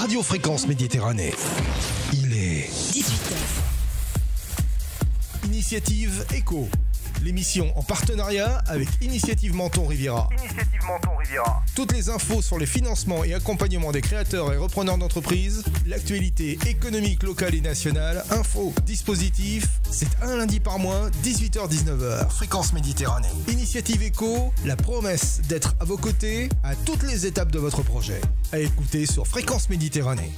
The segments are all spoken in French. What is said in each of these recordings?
Radio Fréquence Méditerranée. Il est 18h. Initiative Éco. L'émission en partenariat avec Initiative Menton Riviera. Toutes les infos sur les financements et accompagnements des créateurs et repreneurs d'entreprises, l'actualité économique locale et nationale, infos, dispositifs, c'est un lundi par mois, 18h-19h. Fréquence Méditerranée. Initiative Éco, la promesse d'être à vos côtés à toutes les étapes de votre projet. À écouter sur Fréquence Méditerranée.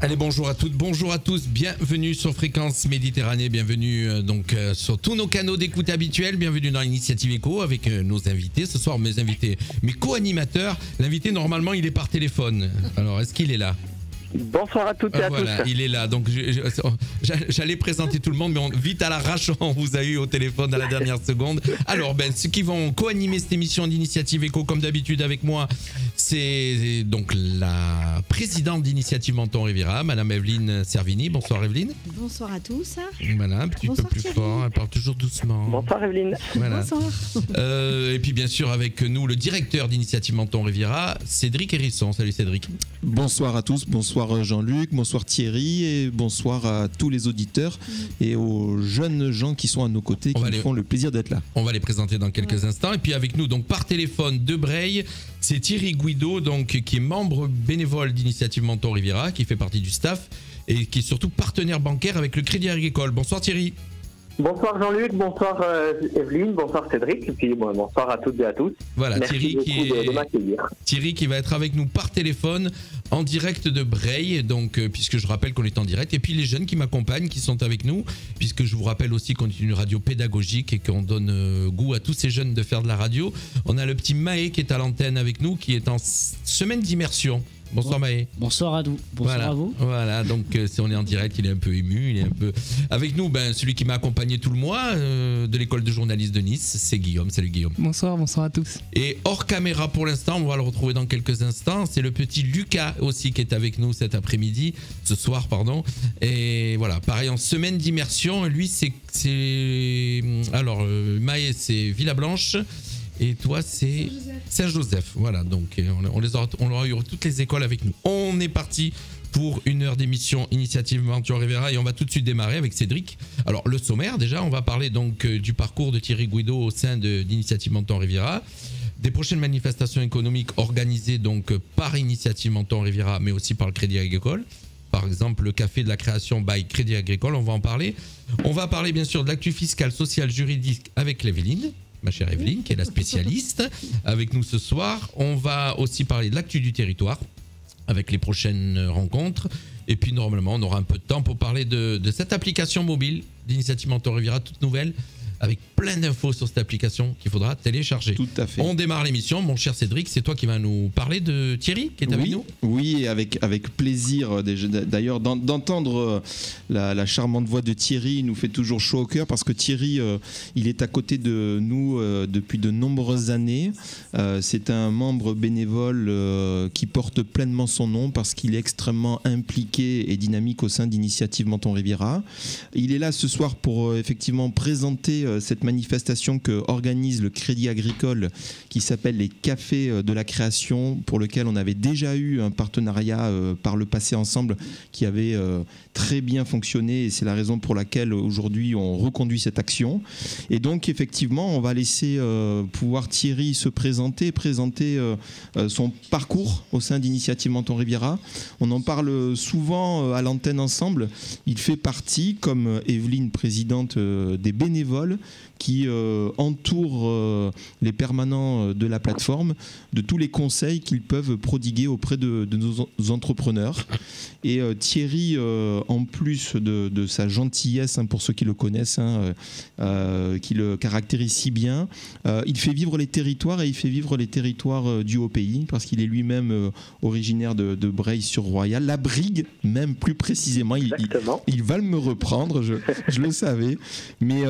Allez, bonjour à toutes, bonjour à tous, bienvenue sur Fréquence Méditerranée, bienvenue sur tous nos canaux d'écoute habituels, bienvenue dans l'Initiative Éco avec nos invités. Ce soir, mes invités, mes co-animateurs. L'invité, normalement, il est par téléphone. Alors, est-ce qu'il est là ? Bonsoir à toutes et à voilà, tous. il est là. Donc, j'allais présenter tout le monde, mais vite à l'arrache, on vous a eu au téléphone à la dernière seconde. Alors, ceux qui vont co-animer cette émission d'Initiative Éco, comme d'habitude avec moi, c'est donc la présidente d'Initiative Menton Riviera, Madame Evelyne Servini. Bonsoir Evelyne. Bonsoir à tous. Voilà, un petit Bonsoir, peu plus Thierry. fort, elle parle toujours doucement. Bonsoir Evelyne. Voilà. Bonsoir. Et puis bien sûr avec nous le directeur d'Initiative Menton Riviera, Cédric Hérisson. Salut Cédric. Bonsoir à tous, bonsoir Jean-Luc, bonsoir Thierry et bonsoir à tous les auditeurs et aux jeunes gens qui sont à nos côtés, qui nous font le plaisir d'être là. On va les présenter dans quelques instants. Et puis avec nous donc par téléphone de Breil, c'est Thierry Guido, donc qui est membre bénévole d'Initiative Menton Riviera, qui fait partie du staff et qui est surtout partenaire bancaire avec le Crédit Agricole. Bonsoir Thierry. Bonsoir Jean-Luc, bonsoir Evelyne, bonsoir Cédric, et puis bonsoir à toutes et à tous. Voilà, merci Thierry beaucoup de m'accueillir. Thierry qui va être avec nous par téléphone en direct de Breil, donc puisque je rappelle qu'on est en direct, et puis les jeunes qui m'accompagnent, qui sont avec nous, puisque je vous rappelle aussi qu'on est une radio pédagogique et qu'on donne goût à tous ces jeunes de faire de la radio. On a le petit Maë qui est à l'antenne avec nous, qui est en semaine d'immersion. Bonsoir Maë. Bonsoir à vous. Bonsoir voilà, à vous. Voilà, donc si on est en direct, il est un peu ému, il est un peu avec nous. Celui qui m'a accompagné tout le mois de l'école de journalisme de Nice, c'est Guillaume. Salut Guillaume. Bonsoir à tous. Et hors caméra pour l'instant, on va le retrouver dans quelques instants. C'est le petit Lucas aussi qui est avec nous ce soir. Et voilà, pareil en semaine d'immersion. Lui, alors Maë, c'est Villablanche. Et toi, c'est Saint-Joseph. Voilà, donc on aura eu toutes les écoles avec nous. On est parti pour une heure d'émission Initiative Menton Riviera et on va tout de suite démarrer avec Cédric. Alors, le sommaire, déjà, on va parler donc du parcours de Thierry Guido au sein d'Initiative Menton Riviera, des prochaines manifestations économiques organisées donc par Initiative Menton Riviera, mais aussi par le Crédit Agricole. Par exemple, le café de la création by Crédit Agricole, on va en parler. On va parler bien sûr de l'actu fiscale, sociale, juridique avec l'Evelyne. Ma chère Evelyne, qui est la spécialiste, avec nous ce soir. On va aussi parler de l'actu du territoire, avec les prochaines rencontres. Et puis, normalement, on aura un peu de temps pour parler de cette application mobile d'Initiative Menton Riviera, toute nouvelle, avec plein d'infos sur cette application qu'il faudra télécharger. Tout à fait. On démarre l'émission. Mon cher Cédric, c'est toi qui vas nous parler de Thierry, qui est avec nous. Oui, avec plaisir d'ailleurs d'entendre la charmante voix de Thierry. Il nous fait toujours chaud au cœur parce que Thierry, il est à côté de nous depuis de nombreuses années. C'est un membre bénévole qui porte pleinement son nom parce qu'il est extrêmement impliqué et dynamique au sein d'Initiative Menton Riviera. Il est là ce soir pour effectivement présenter cette manifestation que organise le Crédit Agricole qui s'appelle les Cafés de la Création, pour lequel on avait déjà eu un partenariat par le passé ensemble qui avait très bien fonctionné et c'est la raison pour laquelle aujourd'hui on reconduit cette action. Et donc effectivement on va laisser pouvoir Thierry se présenter son parcours au sein d'Initiative Menton Riviera. On en parle souvent à l'antenne ensemble. Il fait partie, comme Evelyne, présidente des bénévoles qui entourent les permanents de la plateforme de tous les conseils qu'ils peuvent prodiguer auprès de nos entrepreneurs. Et Thierry, en plus de sa gentillesse, pour ceux qui le connaissent, qui le caractérise si bien, il fait vivre les territoires et il fait vivre les territoires du Haut-Pays parce qu'il est lui-même originaire de Breil-sur-Royal, la Brigue même plus précisément. Il va me reprendre, je le savais. Mais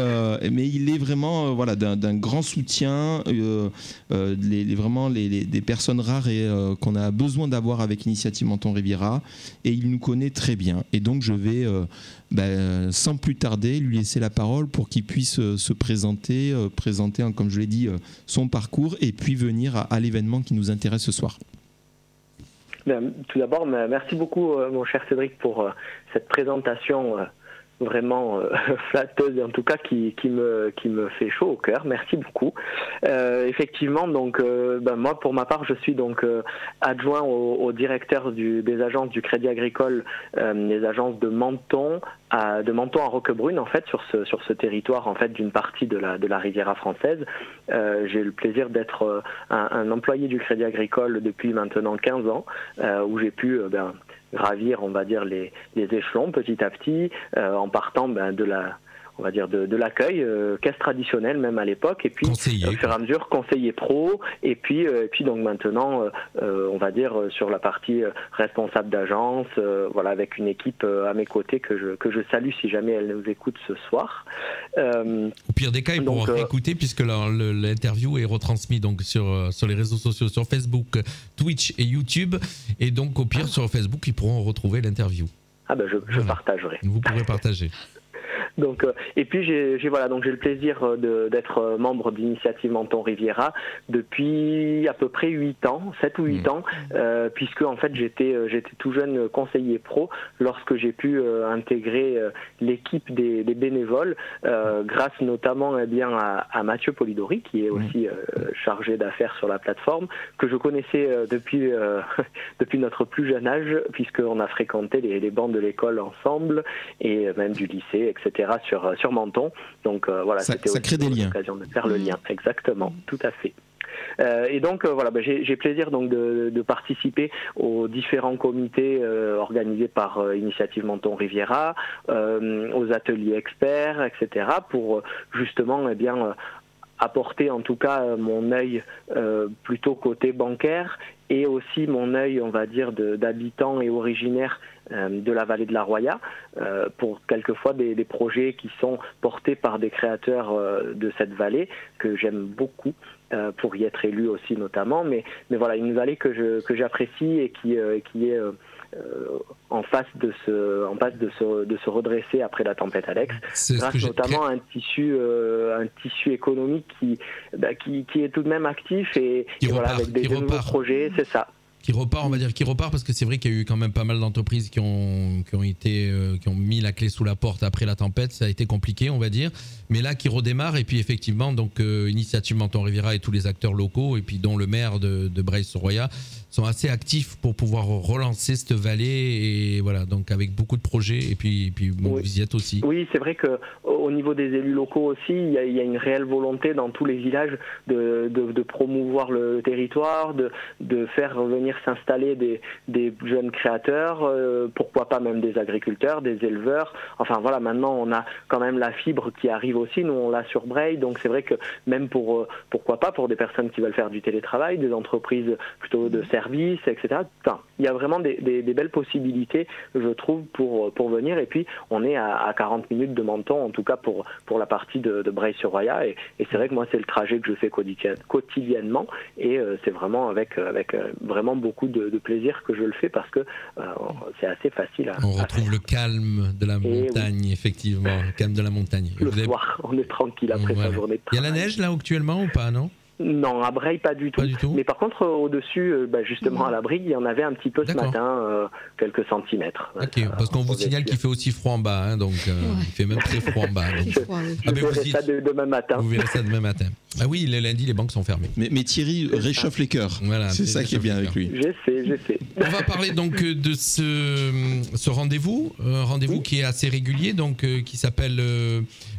mais il est vraiment voilà, d'un grand soutien, vraiment des personnes rares et qu'on a besoin d'avoir avec Initiative Menton Riviera, et il nous connaît très bien. Et donc je vais sans plus tarder lui laisser la parole pour qu'il puisse se présenter, comme je l'ai dit, son parcours, et puis venir à l'événement qui nous intéresse ce soir. Tout d'abord, merci beaucoup mon cher Cédric pour cette présentation vraiment flatteuse, en tout cas qui me fait chaud au cœur. Merci beaucoup. Effectivement, donc moi pour ma part, je suis donc adjoint au directeur des agences du Crédit Agricole, les agences de Menton à Roquebrune, en fait, sur ce territoire, en fait, d'une partie de la Riviera française. J'ai le plaisir d'être un employé du Crédit Agricole depuis maintenant 15 ans, où j'ai pu gravir, on va dire, les échelons petit à petit, en partant de l'accueil, caisse traditionnelle même à l'époque, et puis au fur et à mesure conseiller pro, et puis donc maintenant on va dire sur la partie responsable d'agence, avec une équipe à mes côtés que je salue si jamais elle nous écoute ce soir. Au pire des cas, ils pourront réécouter puisque l'interview est retransmise donc sur les réseaux sociaux, sur Facebook, Twitch et YouTube, et donc au pire sur Facebook ils pourront retrouver l'interview. Je partagerai. Vous pourrez partager. Donc, et puis j'ai le plaisir d'être membre d'Initiative Menton Riviera depuis à peu près 7 ou 8 ans, puisque en fait j'étais tout jeune conseiller pro lorsque j'ai pu intégrer l'équipe des bénévoles, grâce notamment à Mathieu Polidori, qui est aussi chargé d'affaires sur la plateforme, que je connaissais depuis notre plus jeune âge, puisqu'on a fréquenté les bancs de l'école ensemble, et même du lycée, etc. sur Menton. Donc c'était aussi l'occasion de faire le lien. Exactement, tout à fait. Et donc j'ai plaisir donc de participer aux différents comités organisés par Initiative Menton Riviera, aux ateliers experts, etc. pour justement apporter en tout cas mon œil plutôt côté bancaire, et aussi mon œil, on va dire, d'habitant et originaire de la vallée de la Roya, pour quelquefois des projets qui sont portés par des créateurs de cette vallée que j'aime beaucoup, pour y être élu aussi notamment, mais voilà, une vallée que j'apprécie et qui est en passe de se redresser après la tempête Alex, grâce notamment à un tissu économique qui est tout de même actif et avec des nouveaux projets, c'est ça. Qui repart parce que c'est vrai qu'il y a eu quand même pas mal d'entreprises qui ont mis la clé sous la porte après la tempête. Ça a été compliqué, on va dire, mais là qui redémarre. Et puis effectivement, donc Initiative Menton Riviera et tous les acteurs locaux, et puis dont le maire de Breil-sur-Roya, sont assez actifs pour pouvoir relancer cette vallée, et voilà, donc avec beaucoup de projets, et puis vous y êtes aussi. Oui, c'est vrai que au niveau des élus locaux aussi, il y a une réelle volonté dans tous les villages de promouvoir le territoire, de faire revenir s'installer des jeunes créateurs, pourquoi pas même des agriculteurs, des éleveurs. Enfin voilà, maintenant on a quand même la fibre qui arrive aussi, nous on l'a sur Breil, donc c'est vrai que même pourquoi pas pour des personnes qui veulent faire du télétravail, des entreprises plutôt de services, etc. Enfin, il y a vraiment des belles possibilités, je trouve, pour venir, et puis on est à 40 minutes de Menton, en tout cas pour la partie de Breil-sur-Roya, et c'est vrai que moi c'est le trajet que je fais quotidiennement, et c'est vraiment avec vraiment beaucoup de plaisir que je le fais, parce que c'est assez facile on retrouve le calme de la montagne, effectivement, le calme de la montagne. Le soir, on est tranquille après sa journée de travail. Il y a la neige là actuellement ou pas, non ? Non, à Breil, pas du tout. Mais par contre, au-dessus, justement à la Brigue, il y en avait un petit peu ce matin, quelques centimètres. Ok, parce qu'on vous signale qu'il fait aussi froid en bas, hein, donc il fait même très froid en bas. Vous verrez ça demain matin. Vous verrez ça demain matin. Ah oui, le lundi, les banques sont fermées. Mais Thierry réchauffe les cœurs. Voilà, c'est ça qui est bien avec lui. J'essaie. On va parler donc de ce rendez-vous, qui est assez régulier, donc qui s'appelle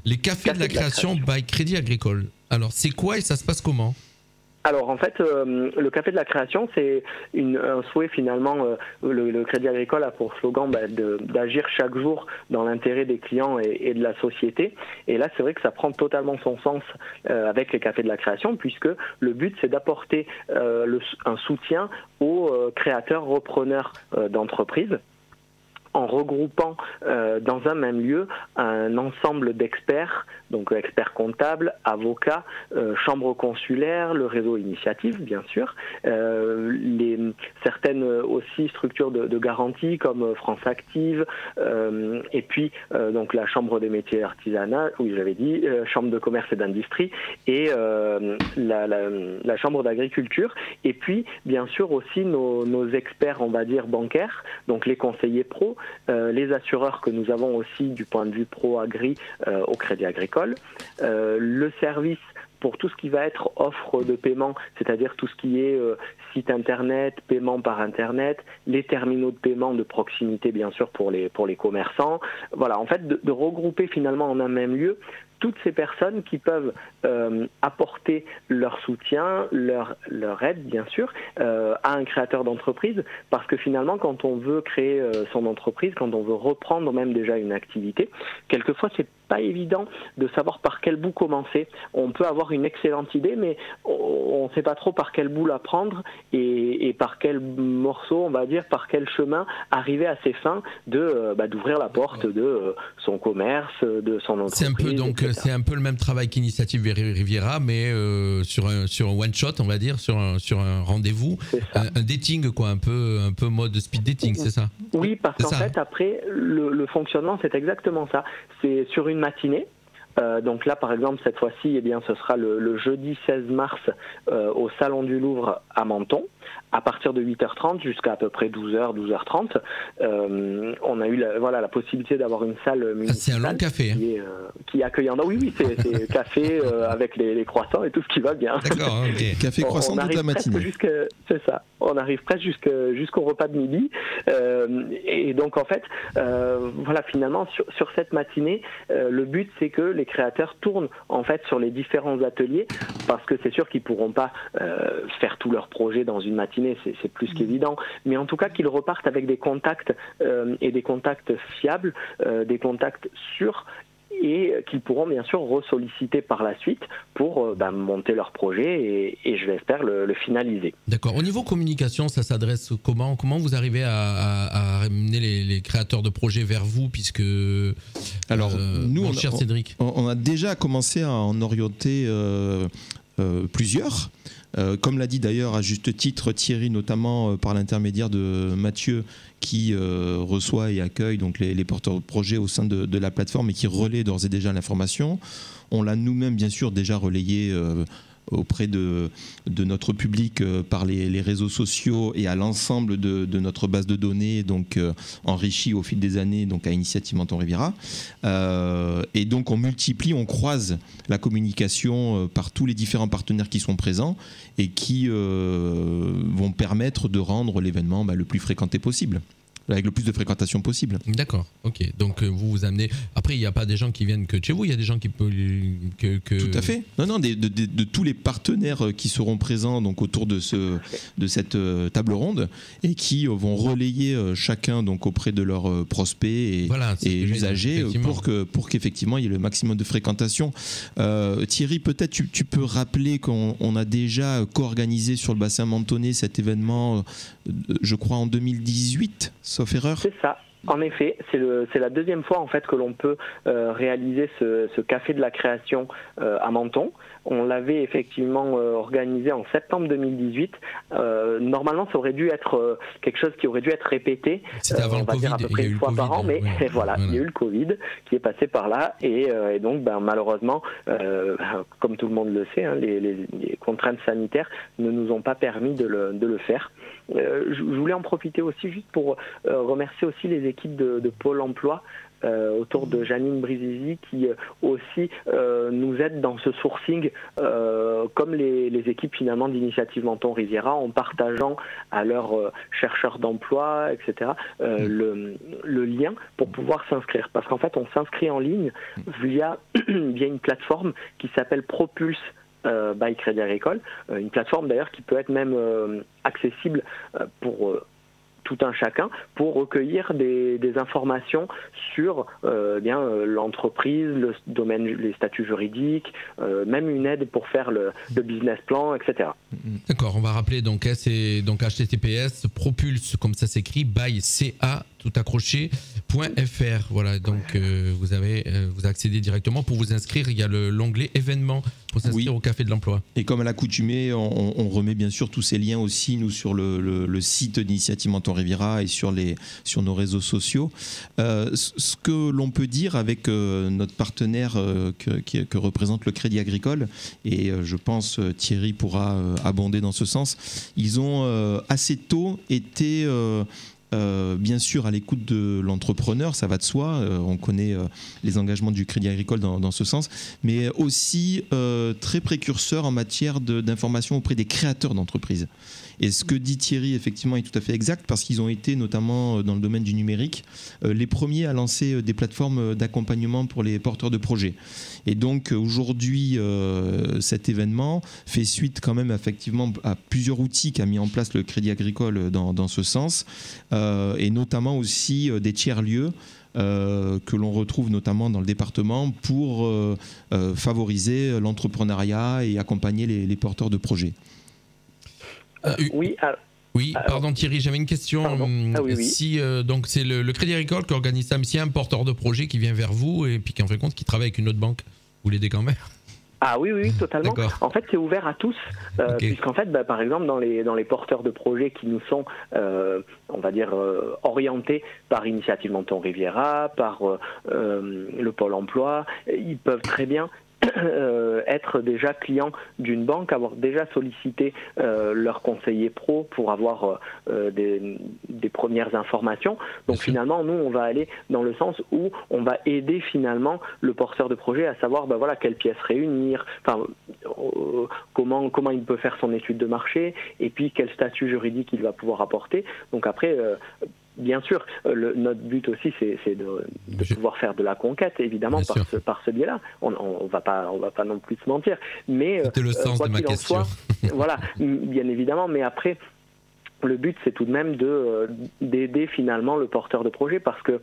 les cafés de la création by Crédit Agricole. Alors, c'est quoi et ça se passe comment ? Alors en fait, le Café de la Création, c'est un souhait finalement. Le Crédit Agricole a pour slogan d'agir chaque jour dans l'intérêt des clients et de la société. Et là, c'est vrai que ça prend totalement son sens avec les Cafés de la Création, puisque le but, c'est d'apporter un soutien aux créateurs, repreneurs d'entreprises, en regroupant dans un même lieu un ensemble d'experts, donc experts comptables, avocats, chambres consulaires, le réseau Initiative bien sûr, certaines aussi structures de garantie comme France Active, et puis donc la Chambre des métiers et artisanat, oui j'avais dit, Chambre de commerce et d'industrie, et la Chambre d'agriculture, et puis bien sûr aussi nos experts, on va dire, bancaires, donc les conseillers pro, les assureurs que nous avons aussi du point de vue pro-agri au Crédit Agricole, le service pour tout ce qui va être offre de paiement, c'est-à-dire tout ce qui est site internet, paiement par internet, les terminaux de paiement de proximité bien sûr pour les commerçants. Voilà, en fait de regrouper finalement en un même lieu toutes ces personnes qui peuvent apporter leur soutien, leur aide bien sûr à un créateur d'entreprise, parce que finalement quand on veut créer son entreprise, quand on veut reprendre même déjà une activité, quelquefois c'est pas évident de savoir par quel bout commencer. On peut avoir une excellente idée, mais on ne sait pas trop par quel bout la prendre et par quel morceau, on va dire, par quel chemin arriver à ses fins d'ouvrir la porte de son commerce, de son entreprise. C'est un peu le même travail qu'Initiative Riviera, mais sur un one shot, on va dire, sur un rendez-vous, un dating quoi, un peu mode speed dating, c'est ça? Oui, parce qu'en fait après le fonctionnement c'est exactement ça. C'est sur une matinée. Donc là, par exemple, cette fois-ci, eh bien, ce sera le jeudi 16 mars au Salon du Louvre à Menton, à partir de 8h30 jusqu'à à peu près 12h, 12h30. On a eu la possibilité d'avoir une salle municipale. C'est un long café. Qui est accueillante. Oui, c'est café avec les croissants et tout ce qui va bien. D'accord, ok. Café croissant toute la matinée. C'est ça. On arrive presque jusqu'au repas de midi. Et donc, en fait, finalement, sur cette matinée, le but, c'est que les créateurs tournent en fait sur les différents ateliers, parce que c'est sûr qu'ils pourront pas faire tous leurs projets dans une matinée, c'est plus qu'évident, mais en tout cas qu'ils repartent avec des contacts et des contacts fiables, des contacts sûrs, et qu'ils pourront bien sûr ressolliciter par la suite pour monter leur projet et je l'espère le finaliser. D'accord. Au niveau communication, ça s'adresse comment vous arrivez à ramener les créateurs de projets vers vous, puisque alors nous, cher Cédric, on a déjà commencé à en orienter plusieurs. Comme l'a dit d'ailleurs à juste titre Thierry, notamment par l'intermédiaire de Mathieu, qui reçoit et accueille donc les porteurs de projets au sein de la plateforme et qui relaie d'ores et déjà l'information. On l'a nous-mêmes bien sûr déjà relayé auprès de notre public par les réseaux sociaux et à l'ensemble de notre base de données, donc enrichie au fil des années donc à Initiative Menton Riviera. Et donc on multiplie, on croise la communication par tous les différents partenaires qui sont présents et qui vont permettre de rendre l'événement le plus fréquenté possible, avec le plus de fréquentation possible. D'accord, ok. Donc vous amenez... Après, il n'y a pas des gens qui viennent que de chez vous, il y a des gens qui peuvent... Tout à fait. Non, de tous les partenaires qui seront présents donc, autour de cette table ronde et qui vont relayer chacun donc, auprès de leurs prospects et usagers pour qu'effectivement il y ait le maximum de fréquentation. Thierry, peut-être tu peux rappeler qu'on a déjà co-organisé sur le bassin mentonais cet événement, je crois en 2018, sauf erreur. C'est ça. En effet, c'est la deuxième fois en fait que l'on peut réaliser ce café de la création à Menton. On l'avait effectivement organisé en septembre 2018. Normalement, ça aurait dû être quelque chose qui aurait dû être répété. C'était avant le Covid. Dire à peu près une fois par an, mais voilà, il y a eu le Covid qui est passé par là et donc malheureusement, comme tout le monde le sait, les contraintes sanitaires ne nous ont pas permis de le faire. Je voulais en profiter aussi juste pour remercier aussi les équipes de Pôle emploi autour de Janine Brizizi qui aussi nous aident dans ce sourcing comme les équipes finalement d'Initiative Menton Riviera en partageant à leurs chercheurs d'emploi, etc. le lien pour pouvoir s'inscrire. Parce qu'en fait on s'inscrit en ligne via une plateforme qui s'appelle Propulse by Crédit Agricole, une plateforme d'ailleurs qui peut être même accessible pour tout un chacun pour recueillir des informations sur l'entreprise, le domaine, les statuts juridiques, même une aide pour faire le business plan, etc. D'accord, on va rappeler donc c'est donc https propulse comme ça s'écrit by ca tout accroché.fr. Voilà, donc vous accédez directement pour vous inscrire. Il y a l'onglet événements pour s'inscrire au Café de l'Emploi. Et comme à l'accoutumée, on remet bien sûr tous ces liens aussi, nous, sur le site d'Initiative Menton Riviera et sur nos réseaux sociaux. Ce que l'on peut dire avec notre partenaire que représente le Crédit Agricole, et je pense Thierry pourra abonder dans ce sens, ils ont assez tôt été bien sûr à l'écoute de l'entrepreneur, ça va de soi, on connaît les engagements du Crédit Agricole dans ce sens, mais aussi très précurseur en matière d'information auprès des créateurs d'entreprises. Et ce que dit Thierry, effectivement, est tout à fait exact, parce qu'ils ont été, notamment dans le domaine du numérique, les premiers à lancer des plateformes d'accompagnement pour les porteurs de projets. Et donc, aujourd'hui, cet événement fait suite quand même, effectivement, à plusieurs outils qu'a mis en place le Crédit Agricole dans ce sens, et notamment aussi des tiers-lieux que l'on retrouve notamment dans le département pour favoriser l'entrepreneuriat et accompagner les porteurs de projets. Oui, pardon Thierry, j'avais une question. Oui. Si donc c'est le Crédit Agricole qui organise ça, mais s'il y a un porteur de projet qui vient vers vous et puis qui en fait compte qui travaille avec une autre banque, vous l'aidez quand même? Ah oui, totalement. En fait, c'est ouvert à tous, puisqu'en fait, par exemple, dans les porteurs de projets qui nous sont, on va dire, orientés par Initiative Menton Riviera, par le Pôle Emploi, ils peuvent très bien être déjà clients d'une banque, avoir déjà sollicité leur conseiller pro pour avoir des premières informations. Donc finalement, nous, on va aller dans le sens où on va aider finalement le porteur de projet à savoir quelles pièces réunir, comment il peut faire son étude de marché et puis quel statut juridique il va pouvoir apporter. Donc après, bien sûr, notre but aussi, c'est de pouvoir faire de la conquête, évidemment, par ce biais-là. On va pas non plus se mentir. Mais c'était le sens de ma question. Voilà, bien évidemment. Mais après, le but, c'est tout de même d'aider finalement le porteur de projet, parce que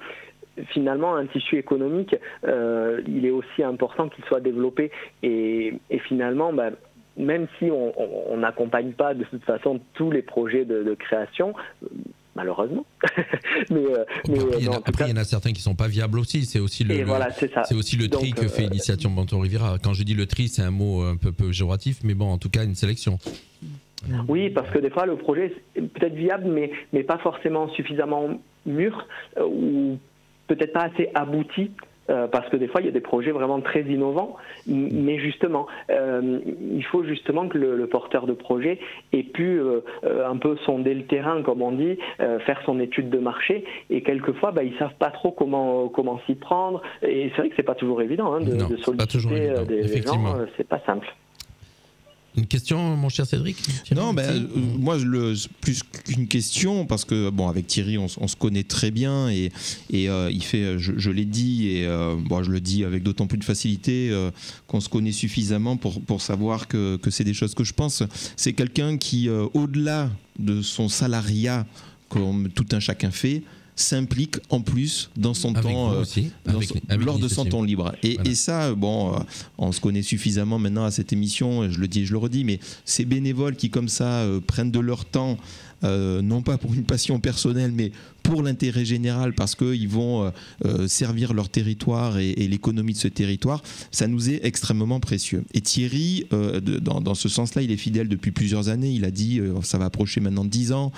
finalement, un tissu économique, il est aussi important qu'il soit développé. Et finalement, même si on n'accompagne pas de toute façon tous les projets de création, malheureusement. mais il y en a certains qui ne sont pas viables aussi. C'est aussi le tri que fait Initiative Menton Riviera. Quand je dis le tri, c'est un mot un peu péjoratif, mais bon, en tout cas, une sélection. Oui, parce que des fois, le projet est peut-être viable, mais pas forcément suffisamment mûr ou peut-être pas assez abouti. Parce que des fois, il y a des projets vraiment très innovants, mais justement, il faut justement que le porteur de projet ait pu un peu sonder le terrain, comme on dit, faire son étude de marché, et quelquefois, ils savent pas trop comment s'y prendre, et c'est vrai que c'est pas toujours évident de solliciter des gens, c'est pas simple. Une question, mon cher Cédric? Non, moi, plus qu'une question, parce que avec Thierry, on se connaît très bien, et il fait, je l'ai dit, et je le dis avec d'autant plus de facilité qu'on se connaît suffisamment pour savoir que c'est des choses que je pense. C'est quelqu'un qui, au-delà de son salariat, comme tout un chacun fait, s'implique en plus dans son temps, lors de son temps libre. Et ça, on se connaît suffisamment maintenant à cette émission, je le dis et je le redis, mais ces bénévoles qui comme ça prennent de leur temps, non pas pour une passion personnelle, mais pour l'intérêt général, parce qu'ils vont servir leur territoire et l'économie de ce territoire, ça nous est extrêmement précieux. Et Thierry, dans ce sens-là, il est fidèle depuis plusieurs années. Il a dit, ça va approcher maintenant 10 ans.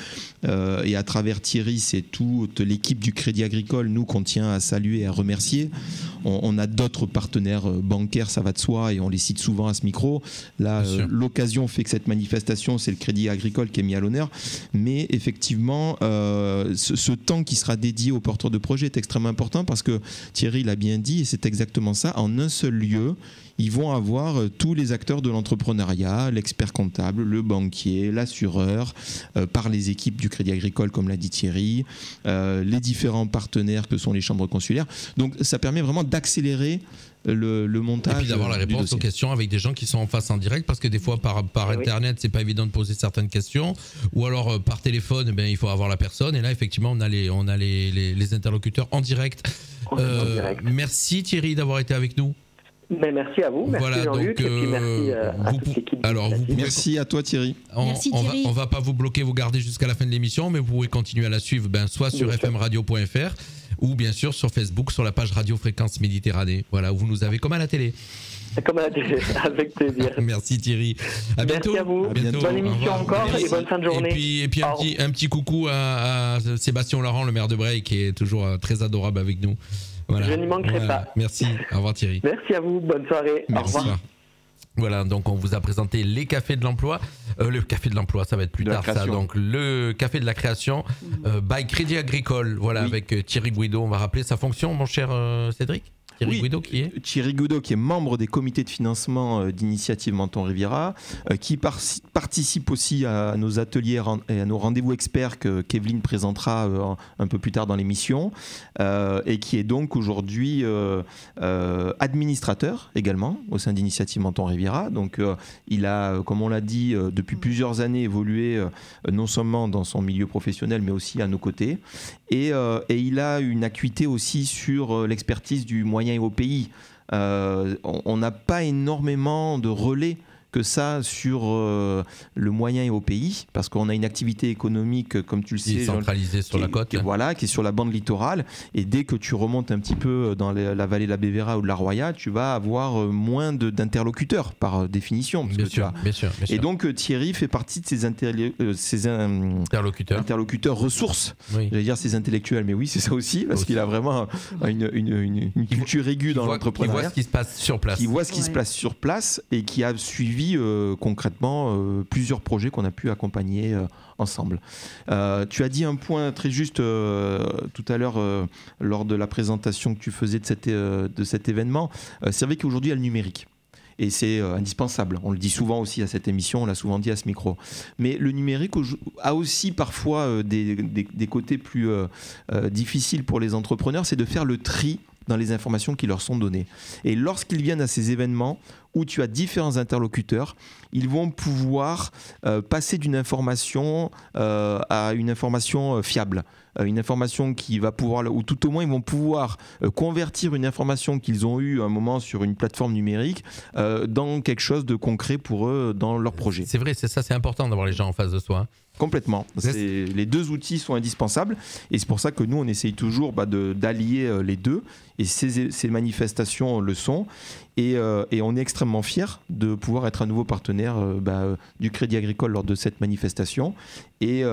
Et à travers Thierry, c'est toute l'équipe du Crédit Agricole, nous, qu'on tient à saluer et à remercier. On a d'autres partenaires bancaires, ça va de soi, et on les cite souvent à ce micro. Là, l'occasion fait que cette manifestation, c'est le Crédit Agricole qui est mis à l'honneur. Mais effectivement, ce temps qui sera dédié aux porteurs de projets est extrêmement important, parce que Thierry l'a bien dit, et c'est exactement ça, en un seul lieu, ils vont avoir tous les acteurs de l'entrepreneuriat, l'expert comptable, le banquier, l'assureur, par les équipes du Crédit Agricole, comme l'a dit Thierry, les différents partenaires que sont les chambres consulaires. Donc ça permet vraiment d'accélérer le montage. Et puis d'avoir la réponse aux questions avec des gens qui sont en face en direct, parce que des fois par internet c'est pas évident de poser certaines questions, ou alors par téléphone il faut avoir la personne, et là effectivement on a les interlocuteurs en direct. Merci Thierry d'avoir été avec nous. Mais merci à vous, merci Voilà, Jean-Luc, donc, et puis merci à toute l'équipe. alors, vous pouvez- Merci à toi Thierry. Merci, Thierry. On va pas vous bloquer, vous garder jusqu'à la fin de l'émission, mais vous pouvez continuer à la suivre soit sur Bien sûr. fmradio.fr ou bien sûr sur Facebook, sur la page Radio Fréquence Méditerranée. Voilà, où vous nous avez comme à la télé. Comme à la télé, avec plaisir. Merci Thierry. À Merci bientôt. à vous. bientôt. Bonne Au émission revoir. encore et bonne fin de journée. Et puis un petit coucou à Sébastien Laurent, le maire de Breil, qui est toujours très adorable avec nous. Voilà. Je n'y manquerai pas. Merci. Au revoir Thierry. Merci à vous, bonne soirée. Au Merci. revoir. Voilà, donc on vous a présenté les cafés de l'emploi. Le café de l'emploi, ça va être plus De la tard ça. création. Donc le café de la création by Crédit Agricole. Voilà, Oui. avec Thierry Guido. On va rappeler sa fonction, mon cher Cédric. Thierry Oui. Guido qui est Thierry Guido, qui est membre des comités de financement d'Initiative Menton Riviera, qui participe aussi à nos ateliers et à nos rendez-vous experts que qu'Evelyne présentera un peu plus tard dans l'émission, et qui est donc aujourd'hui administrateur également au sein d'Initiative Menton Riviera. Donc il a, comme on l'a dit, depuis plusieurs années évolué non seulement dans son milieu professionnel, mais aussi à nos côtés. Et il a une acuité aussi sur l'expertise du moyen et au pays. On n'a pas énormément de relais que ça sur le moyen et au pays, parce qu'on a une activité économique, comme tu le sais, centralisé sur la côte. qui est sur la bande littorale, et dès que tu remontes un petit peu dans la vallée de la Bévéra ou de la Roya, tu vas avoir moins d'interlocuteurs par définition. Parce Bien que tu sûr, as- bien sûr. Et donc Thierry fait partie de ces interlocuteur. interlocuteurs ressources. Oui. J'allais dire ses intellectuels, mais oui, c'est ça aussi, parce Aussi. qu'il a vraiment une culture aiguë dans Qui voit l'entrepreneuriat, ce qui se passe sur place. qui voit ce qui se Ouais. passe sur place et qui a suivi concrètement plusieurs projets qu'on a pu accompagner ensemble. Tu as dit un point très juste tout à l'heure lors de la présentation que tu faisais de cet événement. C'est vrai qu'aujourd'hui, il y a le numérique. Et c'est indispensable. On le dit souvent aussi à cette émission, on l'a souvent dit à ce micro. Mais le numérique a aussi parfois des côtés plus difficiles pour les entrepreneurs, c'est de faire le tri dans les informations qui leur sont données. Et lorsqu'ils viennent à ces événements où tu as différents interlocuteurs, ils vont pouvoir passer d'une information à une information fiable. Une information qui va pouvoir, ou tout au moins ils vont pouvoir convertir une information qu'ils ont eue à un moment sur une plateforme numérique dans quelque chose de concret pour eux dans leur projet. C'est vrai, c'est ça, c'est important d'avoir les gens en face de soi. Complètement. Les deux outils sont indispensables et c'est pour ça que nous on essaye toujours d'allier les deux et ces manifestations le sont et on est extrêmement fiers de pouvoir être un nouveau partenaire du Crédit Agricole lors de cette manifestation et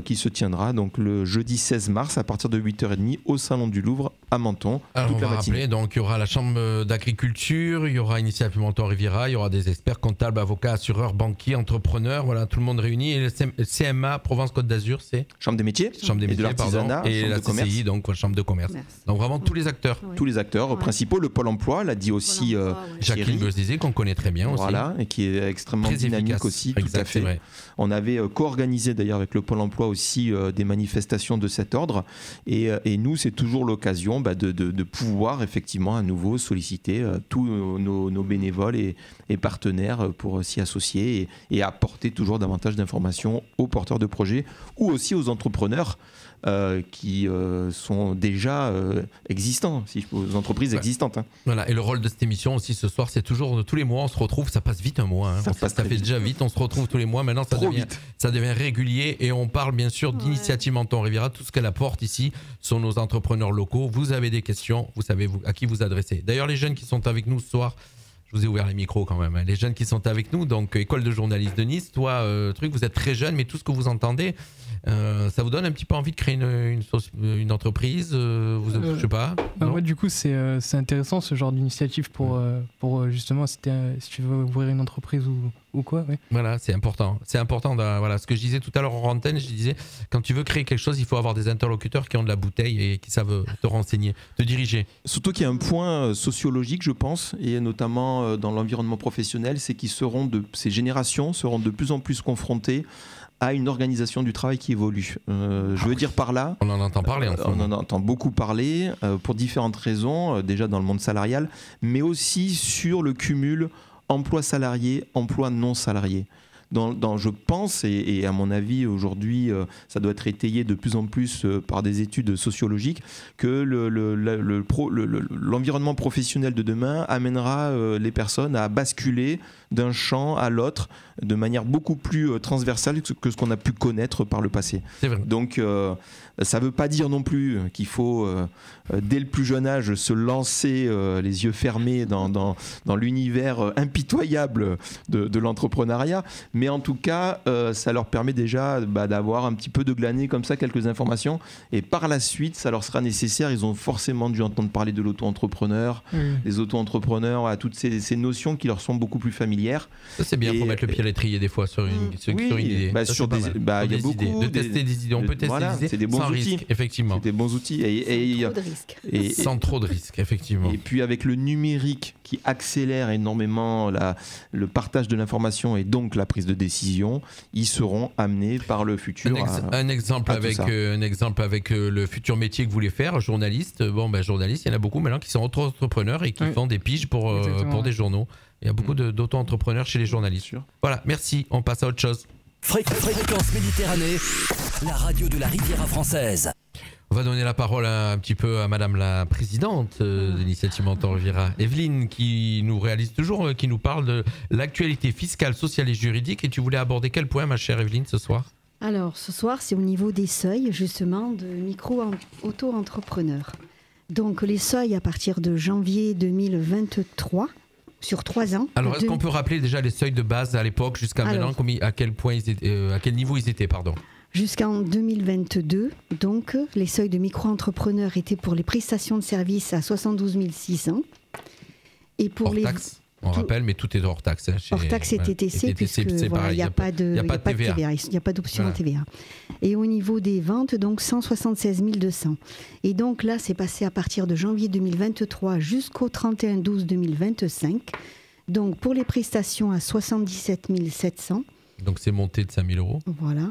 qui se tiendra donc le jeudi 16 mars à partir de 8h30 au Salon du Louvre à Menton. Alors, on toute la va matinée. rappeler, donc il y aura la Chambre d'agriculture, il y aura Initiative Menton Riviera, il y aura des experts comptables, avocats, assureurs, banquiers, entrepreneurs, voilà, tout le monde réuni. Et le CMA Provence-Côte d'Azur, c'est Chambre des métiers Chambre des et de métiers, pardon, l'artisanat, et chambre la de commerce. CCI, donc Chambre de commerce. Merci. Donc vraiment tous les acteurs. Ouais. Tous les acteurs Ouais. principaux, le Pôle emploi l'a dit aussi Pôle emploi, ouais. Jacqueline Thierry. Beusdizé, qu'on connaît très bien aussi. Voilà, et qui est extrêmement Très dynamique efficace. aussi, tout Exact, à c'est fait. vrai. On avait co-organisé d'ailleurs avec le Pôle emploi aussi des manifestations de cet ordre. Et nous, c'est toujours l'occasion de pouvoir effectivement à nouveau solliciter tous nos bénévoles et partenaires pour s'y associer et apporter toujours davantage d'informations aux porteurs de projets ou aussi aux entrepreneurs qui sont déjà existants, aux entreprises Ouais. existantes. Hein. Voilà, et le rôle de cette émission aussi ce soir, c'est toujours tous les mois, on se retrouve, ça passe vite un mois. Hein. Ça passe Ça très fait vite. déjà vite, on se retrouve tous les mois. Maintenant, Trop vite. ça devient régulier et on parle bien sûr d'Initiative Menton Riviera. Tout ce qu'elle apporte ici sont nos entrepreneurs locaux. Vous avez des questions, vous savez à qui vous adresser. D'ailleurs, les jeunes qui sont avec nous ce soir, je vous ai ouvert les micros quand même, hein. Les jeunes qui sont avec nous, donc École de journalisme de Nice, toi, vous êtes très jeune, mais tout ce que vous entendez, ça vous donne un petit peu envie de créer une entreprise, je sais pas. non Ouais, du coup, c'est intéressant ce genre d'initiative pour justement, si tu veux ouvrir une entreprise ou quoi. Ouais. Voilà, c'est important. C'est important. Voilà, ce que je disais tout à l'heure en antenne, je disais, quand tu veux créer quelque chose, il faut avoir des interlocuteurs qui ont de la bouteille et qui savent te renseigner, te diriger. Surtout qu'il y a un point sociologique, je pense, et notamment dans l'environnement professionnel, c'est qu'ils ces générations seront de plus en plus confrontées à une organisation du travail qui évolue. Je veux dire par là... On en entend parler en ce On moment. en entend beaucoup parler pour différentes raisons, déjà dans le monde salarial, mais aussi sur le cumul emploi salarié, emploi non salarié. je pense, et à mon avis aujourd'hui ça doit être étayé de plus en plus par des études sociologiques, que l'environnement professionnel de demain amènera les personnes à basculer d'un champ à l'autre de manière beaucoup plus transversale que ce qu'on a pu connaître par le passé. C'est vrai. Donc ça ne veut pas dire non plus qu'il faut dès le plus jeune âge se lancer les yeux fermés dans l'univers impitoyable de l'entrepreneuriat, mais en tout cas ça leur permet déjà d'avoir un petit peu de glaner comme ça quelques informations, et par la suite ça leur sera nécessaire. Ils ont forcément dû entendre parler de l'auto-entrepreneur, les auto-entrepreneurs, à toutes ces notions qui leur sont beaucoup plus familières. Ça c'est bien pour mettre le pied à l'étrier des fois sur une idée. Il y a beaucoup de tester des idées. On peut tester des idées, c'est des bons sans outils. Risque, effectivement. C'est des bons outils Sans trop de risques, effectivement. Et puis avec le numérique qui accélère énormément le partage de l'information et donc la prise de décision, ils seront amenés par le futur. Un exemple avec le futur métier que vous voulez faire, journaliste. Journaliste, il y en a beaucoup maintenant qui sont auto-entrepreneurs et qui font des piges pour des journaux. Il y a beaucoup d'auto-entrepreneurs chez les journalistes. Voilà, merci. On passe à autre chose. Fréquence Méditerranée, la radio de la Riviera française. On va donner la parole un petit peu à Madame la Présidente de l'Initiative Menton Riviera, Evelyne, qui nous réalise toujours, qui nous parle de l'actualité fiscale, sociale et juridique. Et tu voulais aborder quel point, ma chère Evelyne, ce soir ? Alors, ce soir, c'est au niveau des seuils, justement, de micro-auto-entrepreneurs. Donc, les seuils à partir de janvier 2023, sur 3 ans. Alors, est-ce qu'on peut rappeler déjà les seuils de base à l'époque, jusqu'à maintenant, à quel niveau ils étaient, pardon ? Jusqu'en 2022, donc, les seuils de micro-entrepreneurs étaient pour les prestations de services à 72 600. Et pour hors taxe, on rappelle, mais tout est hors taxe. Hors taxe et TTC, puisque il n'y a pas de TVA. Il n'y a pas d'option en TVA. Et au niveau des ventes, donc 176 200. Et donc là, c'est passé à partir de janvier 2023 jusqu'au 31/12/2025. Donc pour les prestations à 77 700. Donc c'est monté de 5 000 euros. Voilà.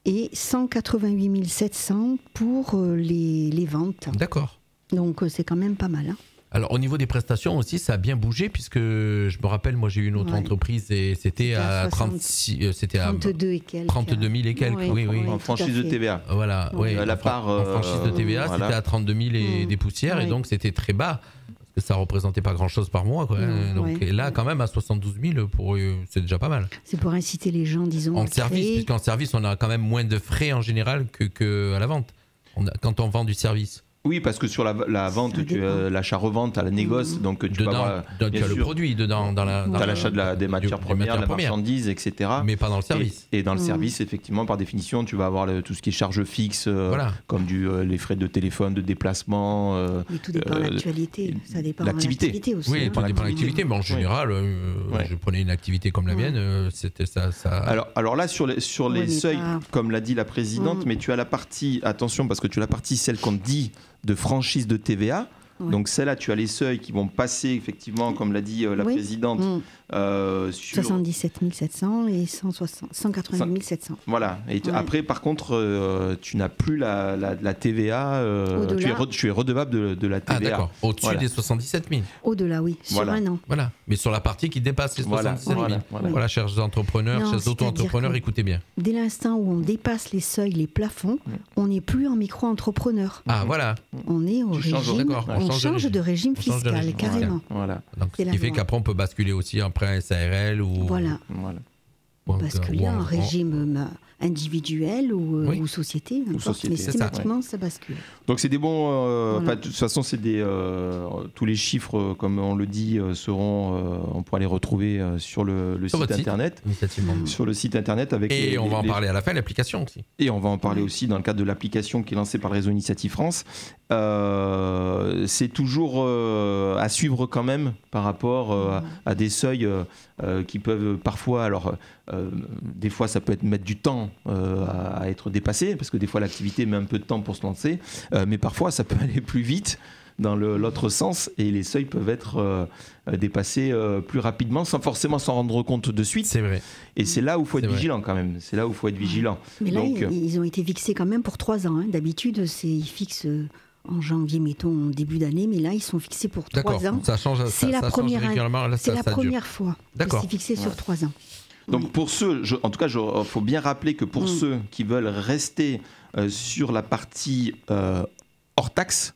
Et 188 700 pour les ventes. D'accord. Donc c'est quand même pas mal. Hein. Alors au niveau des prestations aussi, ça a bien bougé, puisque je me rappelle, moi j'ai eu une autre entreprise et c'était à 32 et quelques. 32 000 et quelques, oui. En franchise de TVA. Voilà, oui. La part en franchise de TVA, c'était à 32 000 et des poussières, et donc c'était très bas. Parce que ça représentait pas grand-chose par mois, quoi. Donc et là, quand même, à 72 000, c'est déjà pas mal. C'est pour inciter les gens, disons, en service, puisqu'en service, on a quand même moins de frais en général que à la vente. Quand on vend du service. Oui, parce que sur la vente, tu as l'achat-revente, à la négoce, donc tu dedans, peux avoir tu as le produit dedans, dans l'achat des matières premières, la marchandise, etc. Mais pas dans le service. Et dans le service, effectivement, par définition, tu vas avoir tout ce qui est charges fixes, comme les frais de téléphone, de déplacement. Mais tout dépend de l'actualité. Ça dépend de l'activité aussi. Oui, tout dépend de l'activité, mais en général, je prenais une activité comme la mienne, c'était ça. Alors là, sur les seuils, comme l'a dit la présidente, mais tu as la partie, attention, parce que tu as la partie, celle qu'on dit de franchise de TVA. Donc celle-là, tu as les seuils qui vont passer effectivement, comme l'a dit la présidente, sur 77 700 et 188 700. Voilà. Et après, par contre, tu n'as plus la TVA. Tu es redevable de la TVA. Ah d'accord. Au-dessus des 77 000. Au-delà, oui. Sur un an. Voilà. Mais sur la partie qui dépasse les 77 000. Voilà, chers entrepreneurs, chers auto-entrepreneurs, écoutez bien. Dès l'instant où on dépasse les seuils, les plafonds, on n'est plus en micro-entrepreneur. Ah voilà. On est au régime. On change de régime fiscal, carrément. Voilà. Donc, ce qui fait qu'après, on peut basculer aussi après un SARL ou... Voilà. Basculer en régime individuel ou société, mais systématiquement, ça bascule. Donc, c'est des bons... de toute façon, c'est tous les chiffres, comme on le dit, on pourra les retrouver sur le site internet. Sur le site internet. Et on va en parler à la fin, l'application aussi. Et on va en parler aussi dans le cadre de l'application qui est lancée par le réseau Initiative France. C'est toujours à suivre quand même par rapport à des seuils qui peuvent parfois, des fois ça peut mettre du temps à être dépassé, parce que des fois l'activité met un peu de temps pour se lancer, mais parfois ça peut aller plus vite dans l'autre sens, et les seuils peuvent être dépassés plus rapidement sans forcément s'en rendre compte de suite. C'est vrai. Et c'est là où il faut être vigilant quand même. C'est là où il faut être vigilant. Mais là, ils ont été fixés quand même pour 3 ans. Hein. D'habitude, ils fixent... en janvier, mettons, en début d'année, mais là, ils sont fixés pour 3 ans. Ça change, c'est la première régulièrement. Là, c'est la première fois que c'est fixé sur 3 ans. Donc pour ceux, en tout cas, il faut bien rappeler que pour ceux qui veulent rester sur la partie hors taxe,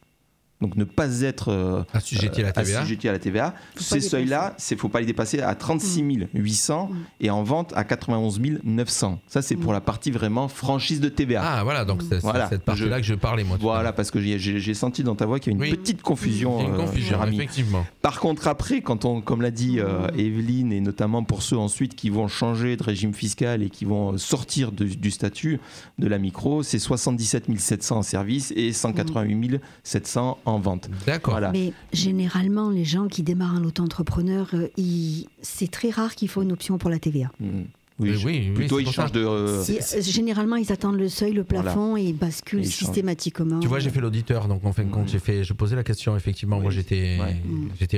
donc ne pas être assujetti à la TVA, ces seuils-là, il ne faut pas les dépasser à 36 800 et en vente à 91 900. Ça, c'est pour la partie vraiment franchise de TVA. Ah, voilà, donc c'est cette partie-là que je parlais, moi. Voilà, parce que j'ai senti dans ta voix qu'il y a une petite confusion, Jérémy. Effectivement. Par contre, après, comme l'a dit Evelyne, et notamment pour ceux ensuite qui vont changer de régime fiscal et qui vont sortir du statut de la micro, c'est 77 700 en service et 188 700 en vente. D'accord. Voilà. Mais généralement, les gens qui démarrent en auto-entrepreneur, c'est très rare qu'il faut une option pour la TVA. Oui, plutôt ils changent de... Généralement, ils attendent le seuil, le plafond et ils basculent systématiquement. Tu vois, j'ai fait l'auditeur, donc en fin de compte, je posais la question, effectivement. Moi, j'étais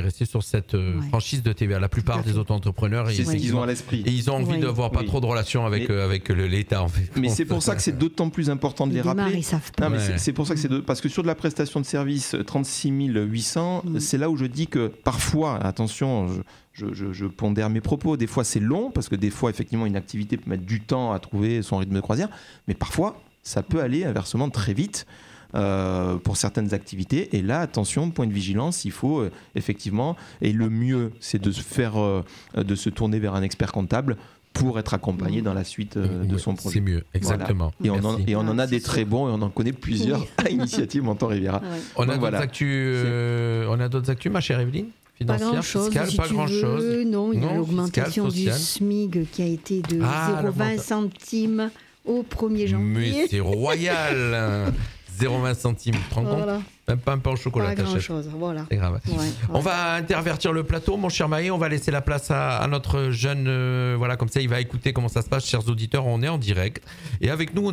resté sur cette franchise de TVA. La plupart des auto-entrepreneurs, c'est ce qu'ils ont à l'esprit. Et ils ont envie d'avoir pas trop de relations avec l'État, en fait. Mais c'est pour ça que c'est d'autant plus important de les rappeler. Ils savent pas. Non, mais c'est pour ça que parce que sur de la prestation de service 36 800, c'est là où je dis que parfois, attention, je pondère mes propos. Des fois, c'est long, parce que des fois, effectivement, une activité peut mettre du temps à trouver son rythme de croisière. Mais parfois, ça peut aller inversement très vite pour certaines activités. Et là, attention, point de vigilance, il faut effectivement... Et le mieux, c'est de de se tourner vers un expert comptable pour être accompagné dans la suite de son projet. C'est mieux, exactement. Voilà. Et on en a des très bons, et on en connaît plusieurs à Initiative Menton Riviera. On a d'autres actus, ma chère Evelyne? Pas grand-chose, fiscale, pas grand-chose. Non, il y a l'augmentation du SMIC qui a été de 0,20 centimes au 1er janvier. Mais c'est royal. 0,20 centimes, tu te rends compte? Même pas un pain au chocolat. Pas grand-chose, voilà. C'est grave. On va intervertir le plateau, mon cher Maë. On va laisser la place à notre jeune. Voilà, comme ça, il va écouter comment ça se passe, chers auditeurs. On est en direct. Et avec nous,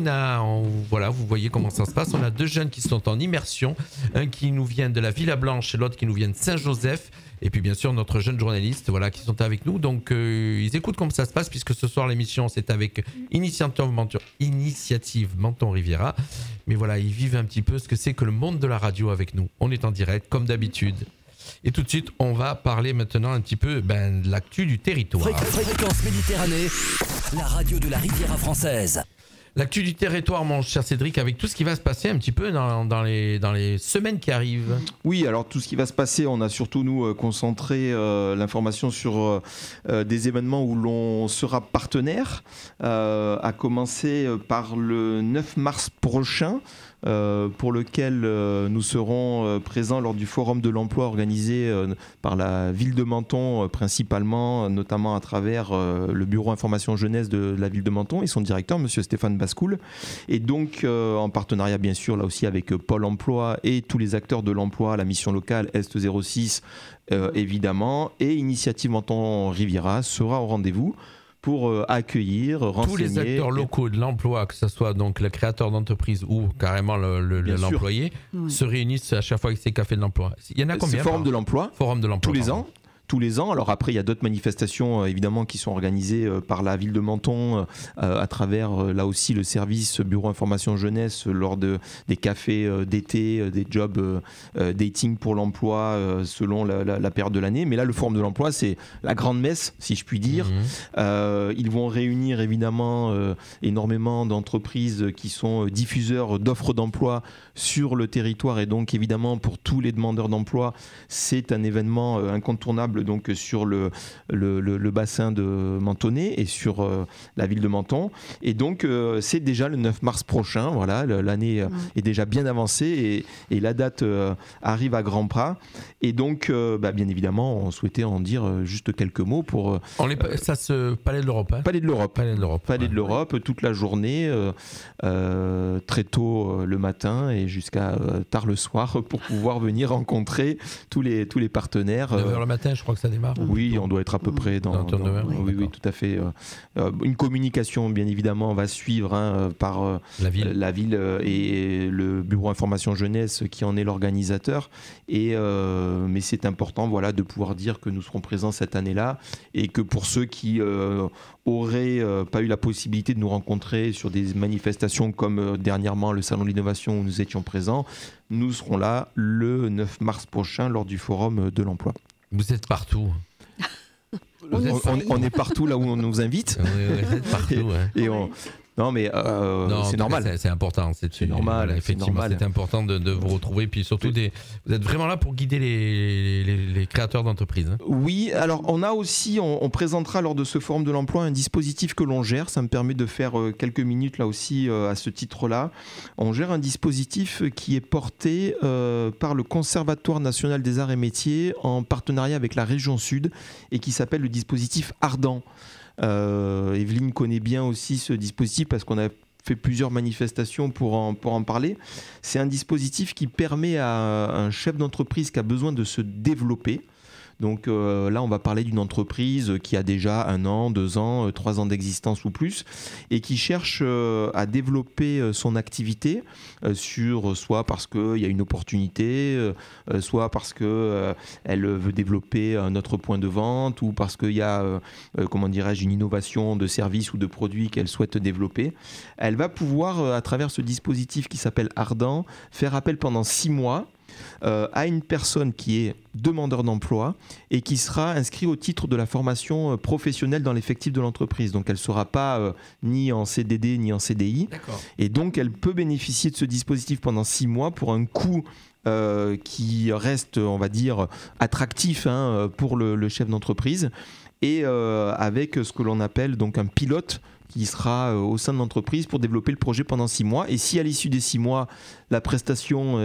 voilà, vous voyez comment ça se passe. On a deux jeunes qui sont en immersion. Un qui nous vient de la Villa Blanche et l'autre qui nous vient de Saint-Joseph. Et puis bien sûr notre jeune journaliste, voilà, qui sont avec nous. Donc ils écoutent comment ça se passe, puisque ce soir l'émission c'est avec Initiative Menton Riviera. Mais voilà, ils vivent un petit peu ce que c'est que le monde de la radio avec nous. On est en direct comme d'habitude. Et tout de suite, on va parler maintenant un petit peu de l'actu du territoire. Fréquence Méditerranée, la radio de la Riviera française. L'actu du territoire, mon cher Cédric, avec tout ce qui va se passer un petit peu dans les semaines qui arrivent. Oui, alors tout ce qui va se passer, on a surtout, nous, concentré l'information sur des événements où l'on sera partenaire, à commencer par le 9 mars prochain, pour lequel nous serons présents lors du Forum de l'emploi organisé par la ville de Menton principalement, notamment à travers le bureau information jeunesse de la ville de Menton et son directeur, monsieur Stéphane Bascoul. Et donc en partenariat bien sûr là aussi avec Pôle emploi et tous les acteurs de l'emploi, la mission locale Est 06 évidemment, et Initiative Menton Riviera sera au rendez-vous pour accueillir, renseigner... Tous les acteurs locaux de l'emploi, que ce soit donc le créateur d'entreprise ou carrément l'employé, se réunissent à chaque fois avec ces cafés de l'emploi. Il y en a combien? Forum de l'emploi, tous les ans. Alors après, il y a d'autres manifestations évidemment qui sont organisées par la ville de Menton à travers là aussi le service bureau information jeunesse lors des cafés d'été, des jobs dating pour l'emploi selon la période de l'année. Mais là, le forum de l'emploi, c'est la grande messe, si je puis dire. Ils vont réunir évidemment énormément d'entreprises qui sont diffuseurs d'offres d'emploi sur le territoire, et donc évidemment pour tous les demandeurs d'emploi, c'est un événement incontournable donc sur le bassin de Mentonnet et sur la ville de Menton. Et donc c'est déjà le 9 mars prochain, voilà, l'année est déjà bien avancée et la date arrive à grands pas. Et donc bien évidemment on souhaitait en dire juste quelques mots pour... ça se Palais de l'Europe, hein. Palais de l'Europe, toute la journée, très tôt le matin et jusqu'à tard le soir pour pouvoir venir rencontrer tous les partenaires. 9h le matin, je crois que ça démarre. Oui, on doit être à peu près dans oui, tout à fait. Une communication, bien évidemment, va suivre par la ville et le bureau information jeunesse qui en est l'organisateur. Mais c'est important, voilà, de pouvoir dire que nous serons présents cette année-là et que pour ceux qui auraient pas eu la possibilité de nous rencontrer sur des manifestations comme dernièrement le Salon de l'Innovation où nous étions présents, nous serons là le 9 mars prochain lors du Forum de l'Emploi. Vous êtes partout. on est partout là où on nous invite. On est partout. Et non, mais c'est normal. C'est important. C'est normal. Effectivement, c'est important de vous retrouver. Puis surtout, vous êtes vraiment là pour guider les créateurs d'entreprises. Oui, alors on a aussi, on présentera lors de ce forum de l'emploi un dispositif que l'on gère. Ça me permet de faire quelques minutes là aussi à ce titre-là. On gère un dispositif qui est porté par le Conservatoire national des arts et métiers en partenariat avec la région Sud et qui s'appelle le dispositif Ardent. Evelyne connaît bien aussi ce dispositif parce qu'on a fait plusieurs manifestations pour en parler. C'est un dispositif qui permet à un chef d'entreprise qui a besoin de se développer. Donc là, on va parler d'une entreprise qui a déjà 1 an, 2 ans, 3 ans d'existence ou plus et qui cherche à développer son activité soit parce qu'il y a une opportunité, soit parce qu'elle veut développer un autre point de vente ou parce qu'il y a, une innovation de service ou de produit qu'elle souhaite développer. Elle va pouvoir, à travers ce dispositif qui s'appelle Ardent, faire appel pendant 6 mois à une personne qui est demandeur d'emploi et qui sera inscrit au titre de la formation professionnelle dans l'effectif de l'entreprise. Donc elle ne sera pas ni en CDD ni en CDI. D'accord. Et donc elle peut bénéficier de ce dispositif pendant 6 mois pour un coût qui reste, on va dire, attractif pour le chef d'entreprise et avec ce que l'on appelle donc un pilote qui sera au sein de l'entreprise pour développer le projet pendant 6 mois. Et si à l'issue des 6 mois, la prestation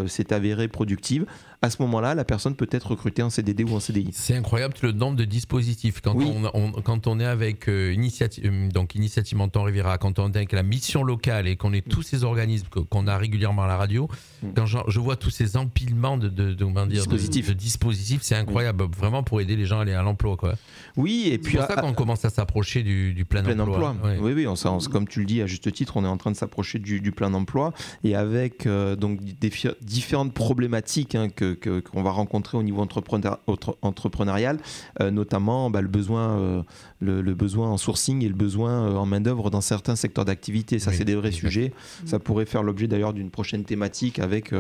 s'est avérée productive, à ce moment-là, la personne peut être recrutée en CDD ou en CDI. C'est incroyable le nombre de dispositifs. Quand, oui. quand on est avec Initiative Menton Riviera, quand on est avec la mission locale et qu'on est tous ces organismes qu'on a régulièrement à la radio, quand je vois tous ces empilements de dispositifs, c'est incroyable. Oui. Vraiment pour aider les gens à aller à l'emploi, quoi. Oui, et puis c'est pour ça qu'on commence à s'approcher du plein emploi. Oui, oui, comme tu le dis à juste titre, on est en train de s'approcher du plein emploi et avec donc différentes problématiques qu'on va rencontrer au niveau entrepreneurial, notamment le besoin en sourcing et le besoin en main-d'œuvre dans certains secteurs d'activité. Ça, c'est des vrais sujets. Ça pourrait faire l'objet d'ailleurs d'une prochaine thématique avec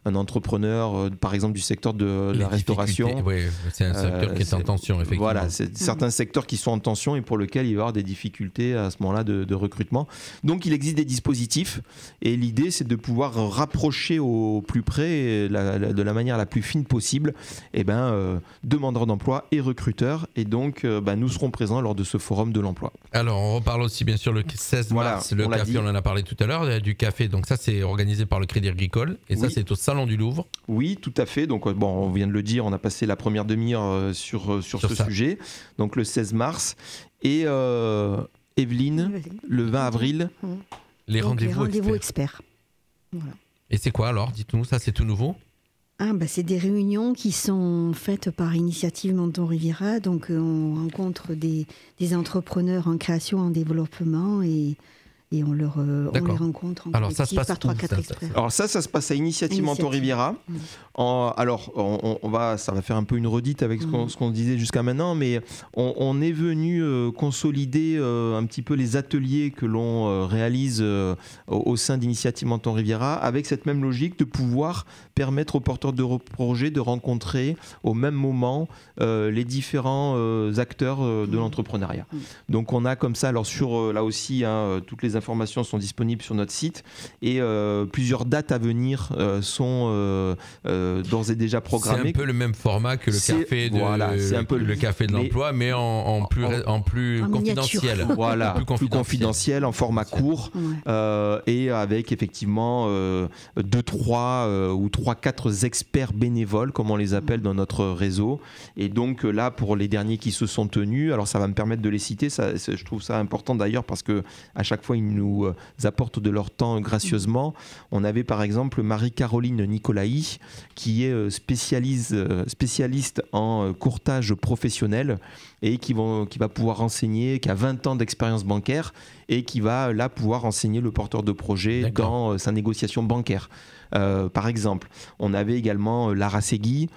un entrepreneur, par exemple, du secteur de la restauration. Oui, c'est un secteur qui est en tension, effectivement. Voilà, c'est certains secteurs qui sont en tension et pour lesquels il va y avoir des difficultés à ce moment-là de recrutement. Donc, il existe des dispositifs et l'idée, c'est de pouvoir rapprocher au plus près, de la manière la plus fine possible, demandeurs d'emploi et recruteurs. Et donc, nous serons présents lors de ce forum de l'emploi. Alors, on reparle aussi, bien sûr, le 16 mars, le café, on en a parlé tout à l'heure, du café. Donc, ça, c'est organisé par le Crédit Agricole et ça, c'est au Salon du Louvre. Oui, tout à fait. Donc, on vient de le dire, on a passé la première demi-heure sur ce sujet. Donc, le 16 mars. Et Evelyne, le 20 avril. Les rendez-vous experts. Voilà. Et c'est quoi alors? Dites-nous, ça c'est tout nouveau? C'est des réunions qui sont faites par Initiative Menton Riviera. Donc, on rencontre des entrepreneurs en création, en développement et on les rencontre en collectif par 3-4 experts. Alors ça se passe à Initiative Menton Riviera. Ça va faire un peu une redite avec ce qu'on disait jusqu'à maintenant, mais on est venu consolider un petit peu les ateliers que l'on réalise au sein d'Initiative Menton Riviera avec cette même logique de pouvoir permettre aux porteurs de projets de rencontrer au même moment les différents acteurs de l'entrepreneuriat. Donc on a comme ça, alors là aussi, toutes les informations sont disponibles sur notre site et plusieurs dates à venir sont d'ores et déjà programmées. C'est un peu le même format que le café le café de l'emploi, mais en plus confidentiel. Voilà, plus confidentiel, en format court et avec effectivement 3-4 experts bénévoles, comme on les appelle dans notre réseau. Et donc là, pour les derniers qui se sont tenus, alors ça va me permettre de les citer, je trouve ça important d'ailleurs parce que à chaque fois, ils nous apportent de leur temps gracieusement. On avait par exemple Marie-Caroline Nicolaï, qui est spécialiste en courtage professionnel et qui va pouvoir renseigner, qui a 20 ans d'expérience bancaire et qui va là pouvoir renseigner le porteur de projet dans sa négociation bancaire. Par exemple, on avait également Lara Segui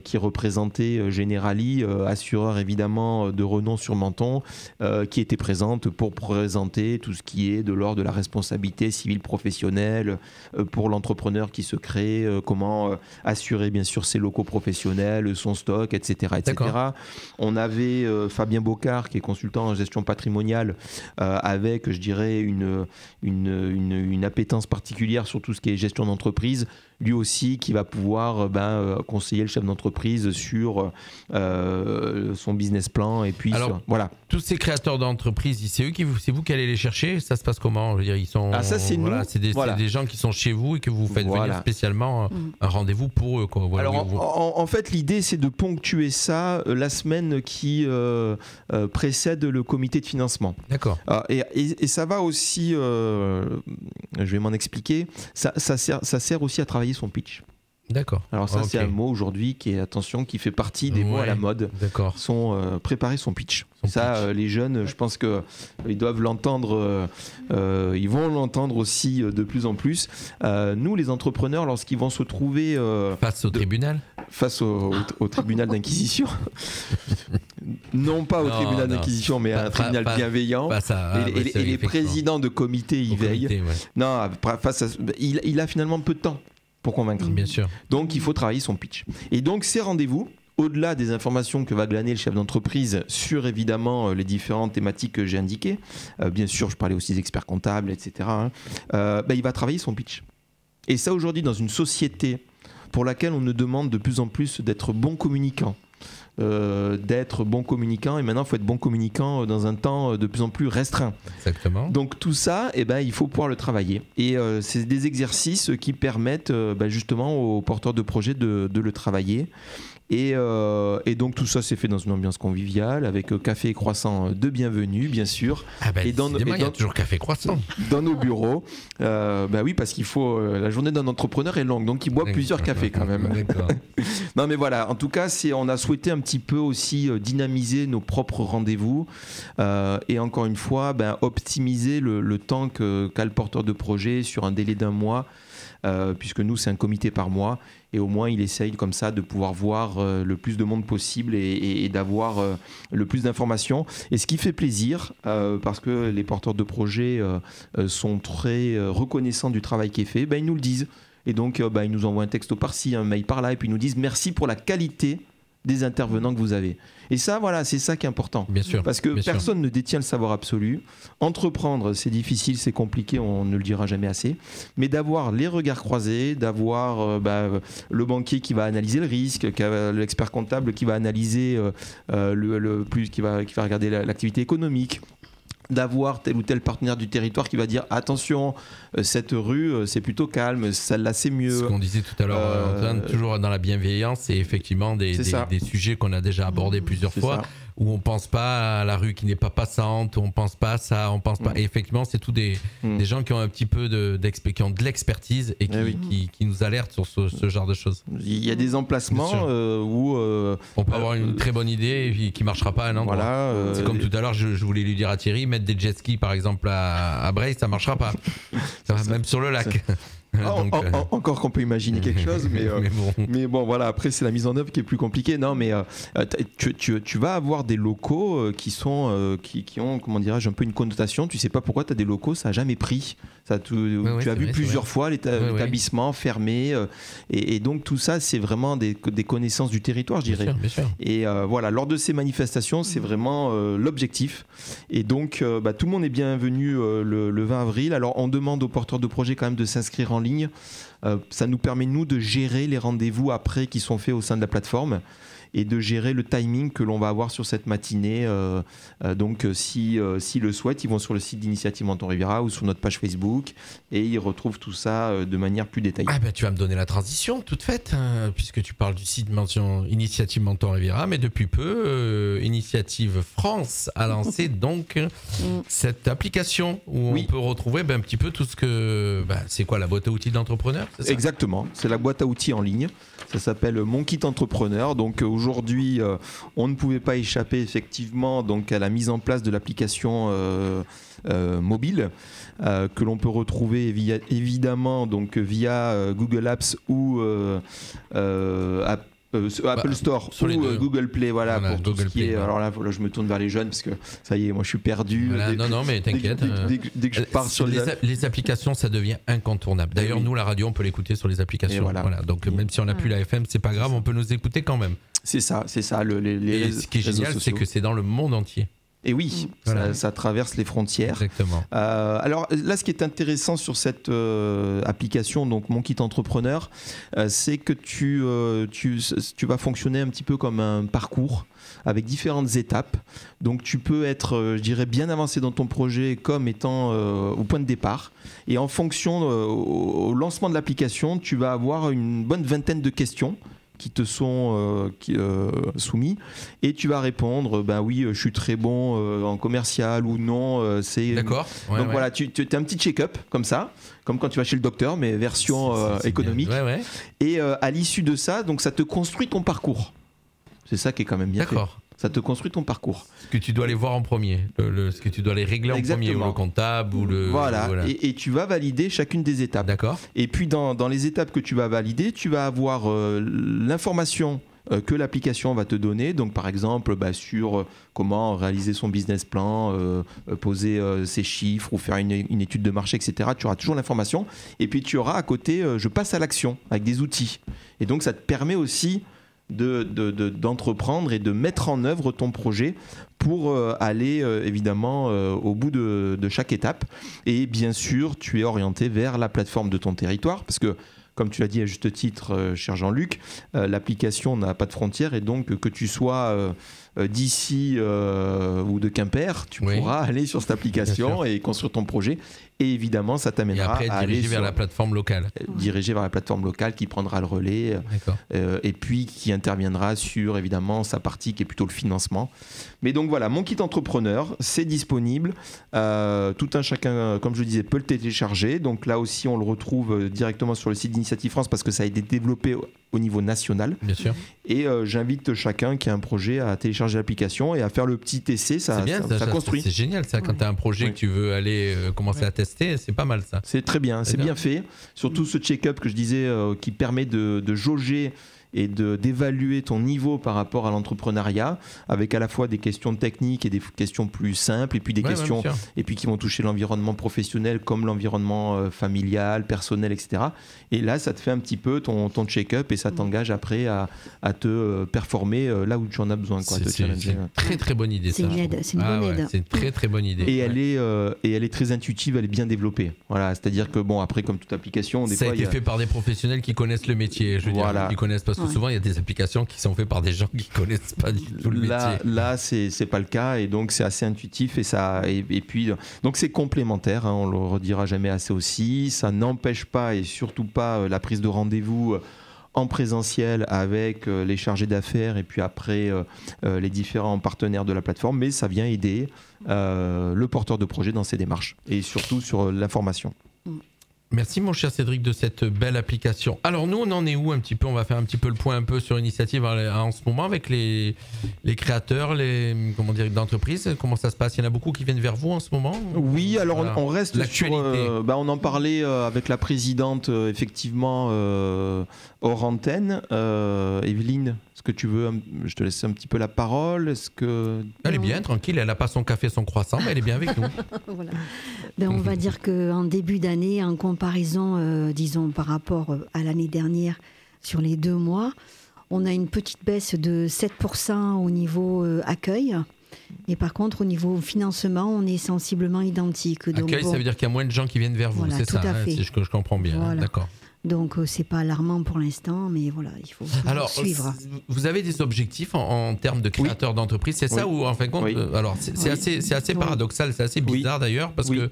qui représentait Generali, assureur évidemment de renom sur Menton, qui était présente pour présenter tout ce qui est de l'ordre de la responsabilité civile professionnelle pour l'entrepreneur qui se crée, comment assurer bien sûr ses locaux professionnels, son stock, etc. On avait Fabien Bocard qui est consultant en gestion patrimoniale avec, je dirais, une appétence particulière sur tout ce qui est gestion d'entreprise, lui aussi qui va pouvoir conseiller le chef d'entreprise sur son business plan et puis voilà. Tous ces créateurs d'entreprises, c'est vous qui allez les chercher. Ça se passe comment? Je veux dire, ils sont. Ça c'est nous. C'est des gens qui sont chez vous et que vous faites venir spécialement un rendez-vous pour eux. Quoi. Voilà, alors en fait, l'idée c'est de ponctuer ça la semaine qui précède le comité de financement. D'accord. Et ça va aussi, je vais m'en expliquer. Ça sert aussi à travailler son pitch. D'accord. Alors ça c'est un mot aujourd'hui qui fait partie des mots à la mode. D'accord. Préparer son pitch. Les jeunes, je pense que ils doivent l'entendre. Ils vont l'entendre aussi de plus en plus. Nous, les entrepreneurs, lorsqu'ils vont se trouver face au tribunal, face au tribunal d'inquisition. Non pas au tribunal d'inquisition, mais à un tribunal bienveillant. Et les présidents de comité y veillent. Non, il a finalement peu de temps pour convaincre. Bien sûr. Donc il faut travailler son pitch. Et donc ces rendez-vous, au-delà des informations que va glaner le chef d'entreprise sur évidemment les différentes thématiques que j'ai indiquées, bien sûr je parlais aussi des experts comptables, etc. Il va travailler son pitch. Et ça aujourd'hui dans une société pour laquelle on nous demande de plus en plus d'être bon communicant. Et maintenant il faut être bon communicant dans un temps de plus en plus restreint. Exactement. Donc tout ça, il faut pouvoir le travailler et c'est des exercices qui permettent justement aux porteurs de projets de le travailler. Et donc tout ça c'est fait dans une ambiance conviviale avec café et croissant de bienvenue bien sûr. Il y a toujours café et croissant dans nos bureaux. Oui, parce qu'il faut la journée d'un entrepreneur est longue, donc il boit plusieurs cafés quand même. D'accord. Non mais voilà, en tout cas on a souhaité un petit peu aussi dynamiser nos propres rendez-vous et encore une fois optimiser le temps qu'a le porteur de projet sur un délai d'un mois. Puisque nous c'est un comité par mois et au moins il essaye comme ça de pouvoir voir le plus de monde possible et d'avoir le plus d'informations, et ce qui fait plaisir parce que les porteurs de projets sont très reconnaissants du travail qui est fait, ils nous le disent et donc ils nous envoient un texto par-ci, un mail par-là et puis ils nous disent merci pour la qualité des intervenants que vous avez. Et ça, voilà, c'est ça qui est important. Bien sûr. Parce que personne ne détient le savoir absolu. Entreprendre, c'est difficile, c'est compliqué, on ne le dira jamais assez. Mais d'avoir les regards croisés, d'avoir le banquier qui va analyser le risque, l'expert comptable qui va analyser qui va regarder l'activité économique, d'avoir tel ou tel partenaire du territoire qui va dire attention, cette rue c'est plutôt calme, celle-là c'est mieux. Ce qu'on disait tout à l'heure, toujours dans la bienveillance, et effectivement des sujets qu'on a déjà abordés plusieurs fois. Où on pense pas à la rue qui n'est pas passante, où on pense pas à ça, on pense pas. Et effectivement, c'est tous des gens qui ont un petit peu qui ont de l'expertise et qui nous alertent sur ce genre de choses. Il y a des emplacements où on peut avoir une très bonne idée et qui marchera pas à un endroit. Voilà, c'est comme tout à l'heure, je voulais lui dire à Thierry, mettre des jet skis par exemple à Breil, ça marchera pas. Même sur le lac. Encore qu'on peut imaginer quelque chose, mais bon, voilà, après c'est la mise en œuvre qui est plus compliquée. Non, mais tu vas avoir des locaux qui ont, comment dirais-je, un peu une connotation. Tu sais pas pourquoi tu as des locaux, ça a jamais pris. Tu as vu plusieurs fois l'établissement fermé, et donc tout ça, c'est vraiment des connaissances du territoire, je dirais. Bien sûr. Et voilà, lors de ces manifestations, c'est vraiment l'objectif. Et donc, tout le monde est bienvenu le 20 avril. Alors, on demande aux porteurs de projets quand même de s'inscrire en ligne. Ça nous permet, nous, de gérer les rendez-vous après qui sont faits au sein de la plateforme et de gérer le timing que l'on va avoir sur cette matinée. Donc, s'ils le souhaitent, ils vont sur le site d'Initiative Menton Riviera ou sur notre page Facebook et ils retrouvent tout ça de manière plus détaillée. Tu vas me donner la transition toute faite, puisque tu parles du site Initiative Menton Riviera, mais depuis peu, Initiative France a lancé donc cette application où on peut retrouver un petit peu tout ce que... c'est quoi, la boîte à outils de l'entrepreneur, c'est ça ? Exactement, c'est la boîte à outils en ligne. Ça s'appelle Mon Kit Entrepreneur. Donc aujourd'hui, on ne pouvait pas échapper effectivement donc à la mise en place de l'application mobile que l'on peut retrouver évidemment donc via Google Apps ou Apple Store ou Google Play, voilà, pour tout Google ce qui Play, est. Alors là, je me tourne vers les jeunes parce que ça y est, moi je suis perdu. Voilà, non, mais t'inquiète. Dès que je pars sur les applications, ça devient incontournable. D'ailleurs, nous, la radio, on peut l'écouter sur les applications. Voilà. Donc même si on n'a plus la FM, c'est pas grave, on peut nous écouter quand même. C'est ça. Et ce qui est génial, c'est que c'est dans le monde entier. Et oui, voilà. ça traverse les frontières. Exactement. Alors là, ce qui est intéressant sur cette application, donc Mon Kit Entrepreneur, c'est que tu vas fonctionner un petit peu comme un parcours avec différentes étapes. Donc tu peux être, je dirais, bien avancé dans ton projet comme étant au point de départ. Et en fonction, au lancement de l'application, tu vas avoir une bonne vingtaine de questions qui te sont soumis et tu vas répondre oui, je suis très bon en commercial ou non, c'est d'accord. Donc voilà, tu as un petit check-up comme ça, comme quand tu vas chez le docteur mais version économique. Et à l'issue de ça, donc ça te construit ton parcours. C'est ça qui est quand même bien fait. Ça te construit ton parcours. Ce que tu dois aller voir en premier, ce que tu dois aller régler en premier, ou le comptable, ou le... Voilà, et tu vas valider chacune des étapes. D'accord. Et puis dans les étapes que tu vas valider, tu vas avoir l'information que l'application va te donner, donc par exemple sur comment réaliser son business plan, poser ses chiffres ou faire une étude de marché, etc. Tu auras toujours l'information. Et puis tu auras à côté, je passe à l'action avec des outils. Et donc ça te permet aussi d'entreprendre et de mettre en œuvre ton projet pour aller évidemment au bout de chaque étape. Et bien sûr, tu es orienté vers la plateforme de ton territoire parce que, comme tu l'as dit à juste titre, cher Jean-Luc, l'application n'a pas de frontières et donc que tu sois d'ici ou de Quimper, tu pourras aller sur cette application et construire ton projet. Et évidemment, ça t'amènera à aller vers la plateforme locale. Diriger vers la plateforme locale qui prendra le relais et puis qui interviendra sur évidemment sa partie qui est plutôt le financement. Mais donc voilà, Mon Kit Entrepreneur, c'est disponible. Tout un chacun, comme je disais, peut le télécharger. Donc là aussi, on le retrouve directement sur le site d'Initiative France parce que ça a été développé au niveau national. Bien sûr. Et j'invite chacun qui a un projet à télécharger l'application et à faire le petit essai. Ça construit. C'est génial ça, quand tu as un projet que tu veux aller commencer à tester, c'est pas mal ça. C'est très bien, c'est bien fait. Surtout ce check-up que je disais qui permet de jauger et d'évaluer ton niveau par rapport à l'entrepreneuriat avec à la fois des questions techniques et des questions plus simples et puis des questions et puis qui vont toucher l'environnement professionnel comme l'environnement familial, personnel, etc. Et là, ça te fait un petit peu ton check-up et ça t'engage après à te performer là où tu en as besoin. C'est une très très bonne idée. C'est une aide, c'est une bonne aide. C'est une très très bonne idée. Et elle est très intuitive, elle est bien développée. Voilà, c'est-à-dire que bon, après comme toute application, ça a été fait par des professionnels qui connaissent le métier. Je veux dire, qui connaissent parce que souvent il y a des applications qui sont faites par des gens qui connaissent pas du tout le métier. Là, c'est pas le cas et donc c'est assez intuitif et puis donc c'est complémentaire. On le redira jamais assez aussi. Ça n'empêche pas et surtout pas la prise de rendez-vous en présentiel avec les chargés d'affaires et puis après les différents partenaires de la plateforme, mais ça vient aider le porteur de projet dans ses démarches et surtout sur l'information. Merci mon cher Cédric de cette belle application. Alors nous on en est où un petit peu? On va faire un petit peu le point un peu sur Initiative en ce moment avec les créateurs, d'entreprises. Comment ça se passe? Il y en a beaucoup qui viennent vers vous en ce moment? Oui, alors on reste sur... on en parlait avec la présidente effectivement hors antenne. Evelyne, est-ce que tu veux... Je te laisse un petit peu la parole. Elle est bien, tranquille. Elle n'a pas son café, son croissant, mais elle est bien avec nous. Voilà. On va dire qu'en début d'année, en comparaison, disons, par rapport à l'année dernière, sur les 2 mois, on a une petite baisse de 7% au niveau accueil. Et par contre, au niveau financement, on est sensiblement identique. Donc, accueil, ça veut dire qu'il y a moins de gens qui viennent vers vous, voilà, c'est ça, si je comprends bien. Voilà. D'accord. Donc, c'est pas alarmant pour l'instant, mais voilà, il faut suivre. Vous avez des objectifs en termes de créateurs d'entreprise, c'est ça ou en fin de compte alors, c'est assez paradoxal, c'est assez bizarre d'ailleurs, parce que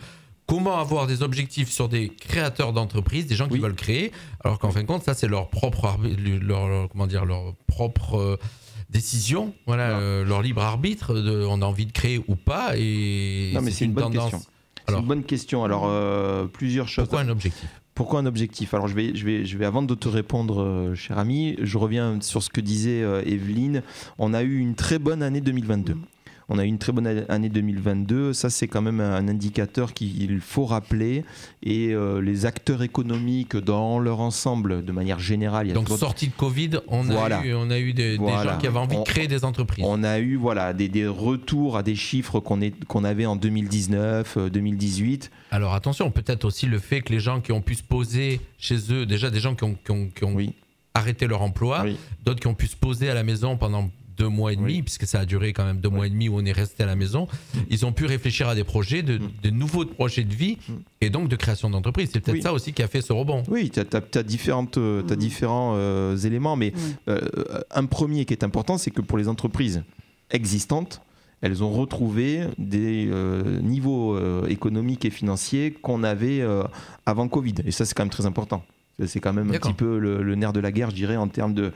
comment avoir des objectifs sur des créateurs d'entreprise, des gens qui veulent créer, alors qu'en fin de compte, ça c'est leur propre décision, leur libre arbitre, on a envie de créer ou pas, et c'est une bonne tendance. Question. C'est une bonne question. Alors, plusieurs choses. Pourquoi un objectif? Pourquoi un objectif? Alors je vais avant de te répondre, cher ami, je reviens sur ce que disait Evelyne. On a eu une très bonne année 2022. On a eu une très bonne année 2022. Ça, c'est quand même un indicateur qu'il faut rappeler. Et les acteurs économiques, dans leur ensemble, de manière générale... Donc, sortie de Covid, on a eu des gens qui avaient envie de créer des entreprises. On a eu des retours à des chiffres qu'on avait en 2019, 2018. Alors, attention, peut-être aussi le fait que les gens qui ont pu se poser chez eux, déjà des gens qui ont arrêté leur emploi, d'autres qui ont pu se poser à la maison pendant 2 mois et demi, puisque ça a duré quand même 2 mois et demi où on est resté à la maison, ils ont pu réfléchir à des projets, de nouveaux projets de vie et donc de création d'entreprise. C'est peut-être ça aussi qui a fait ce rebond. Oui, tu as différents éléments, mais un premier qui est important, c'est que pour les entreprises existantes, elles ont retrouvé des niveaux économiques et financiers qu'on avait avant Covid. Et ça, c'est quand même très important. C'est quand même un petit peu le nerf de la guerre, je dirais, en termes de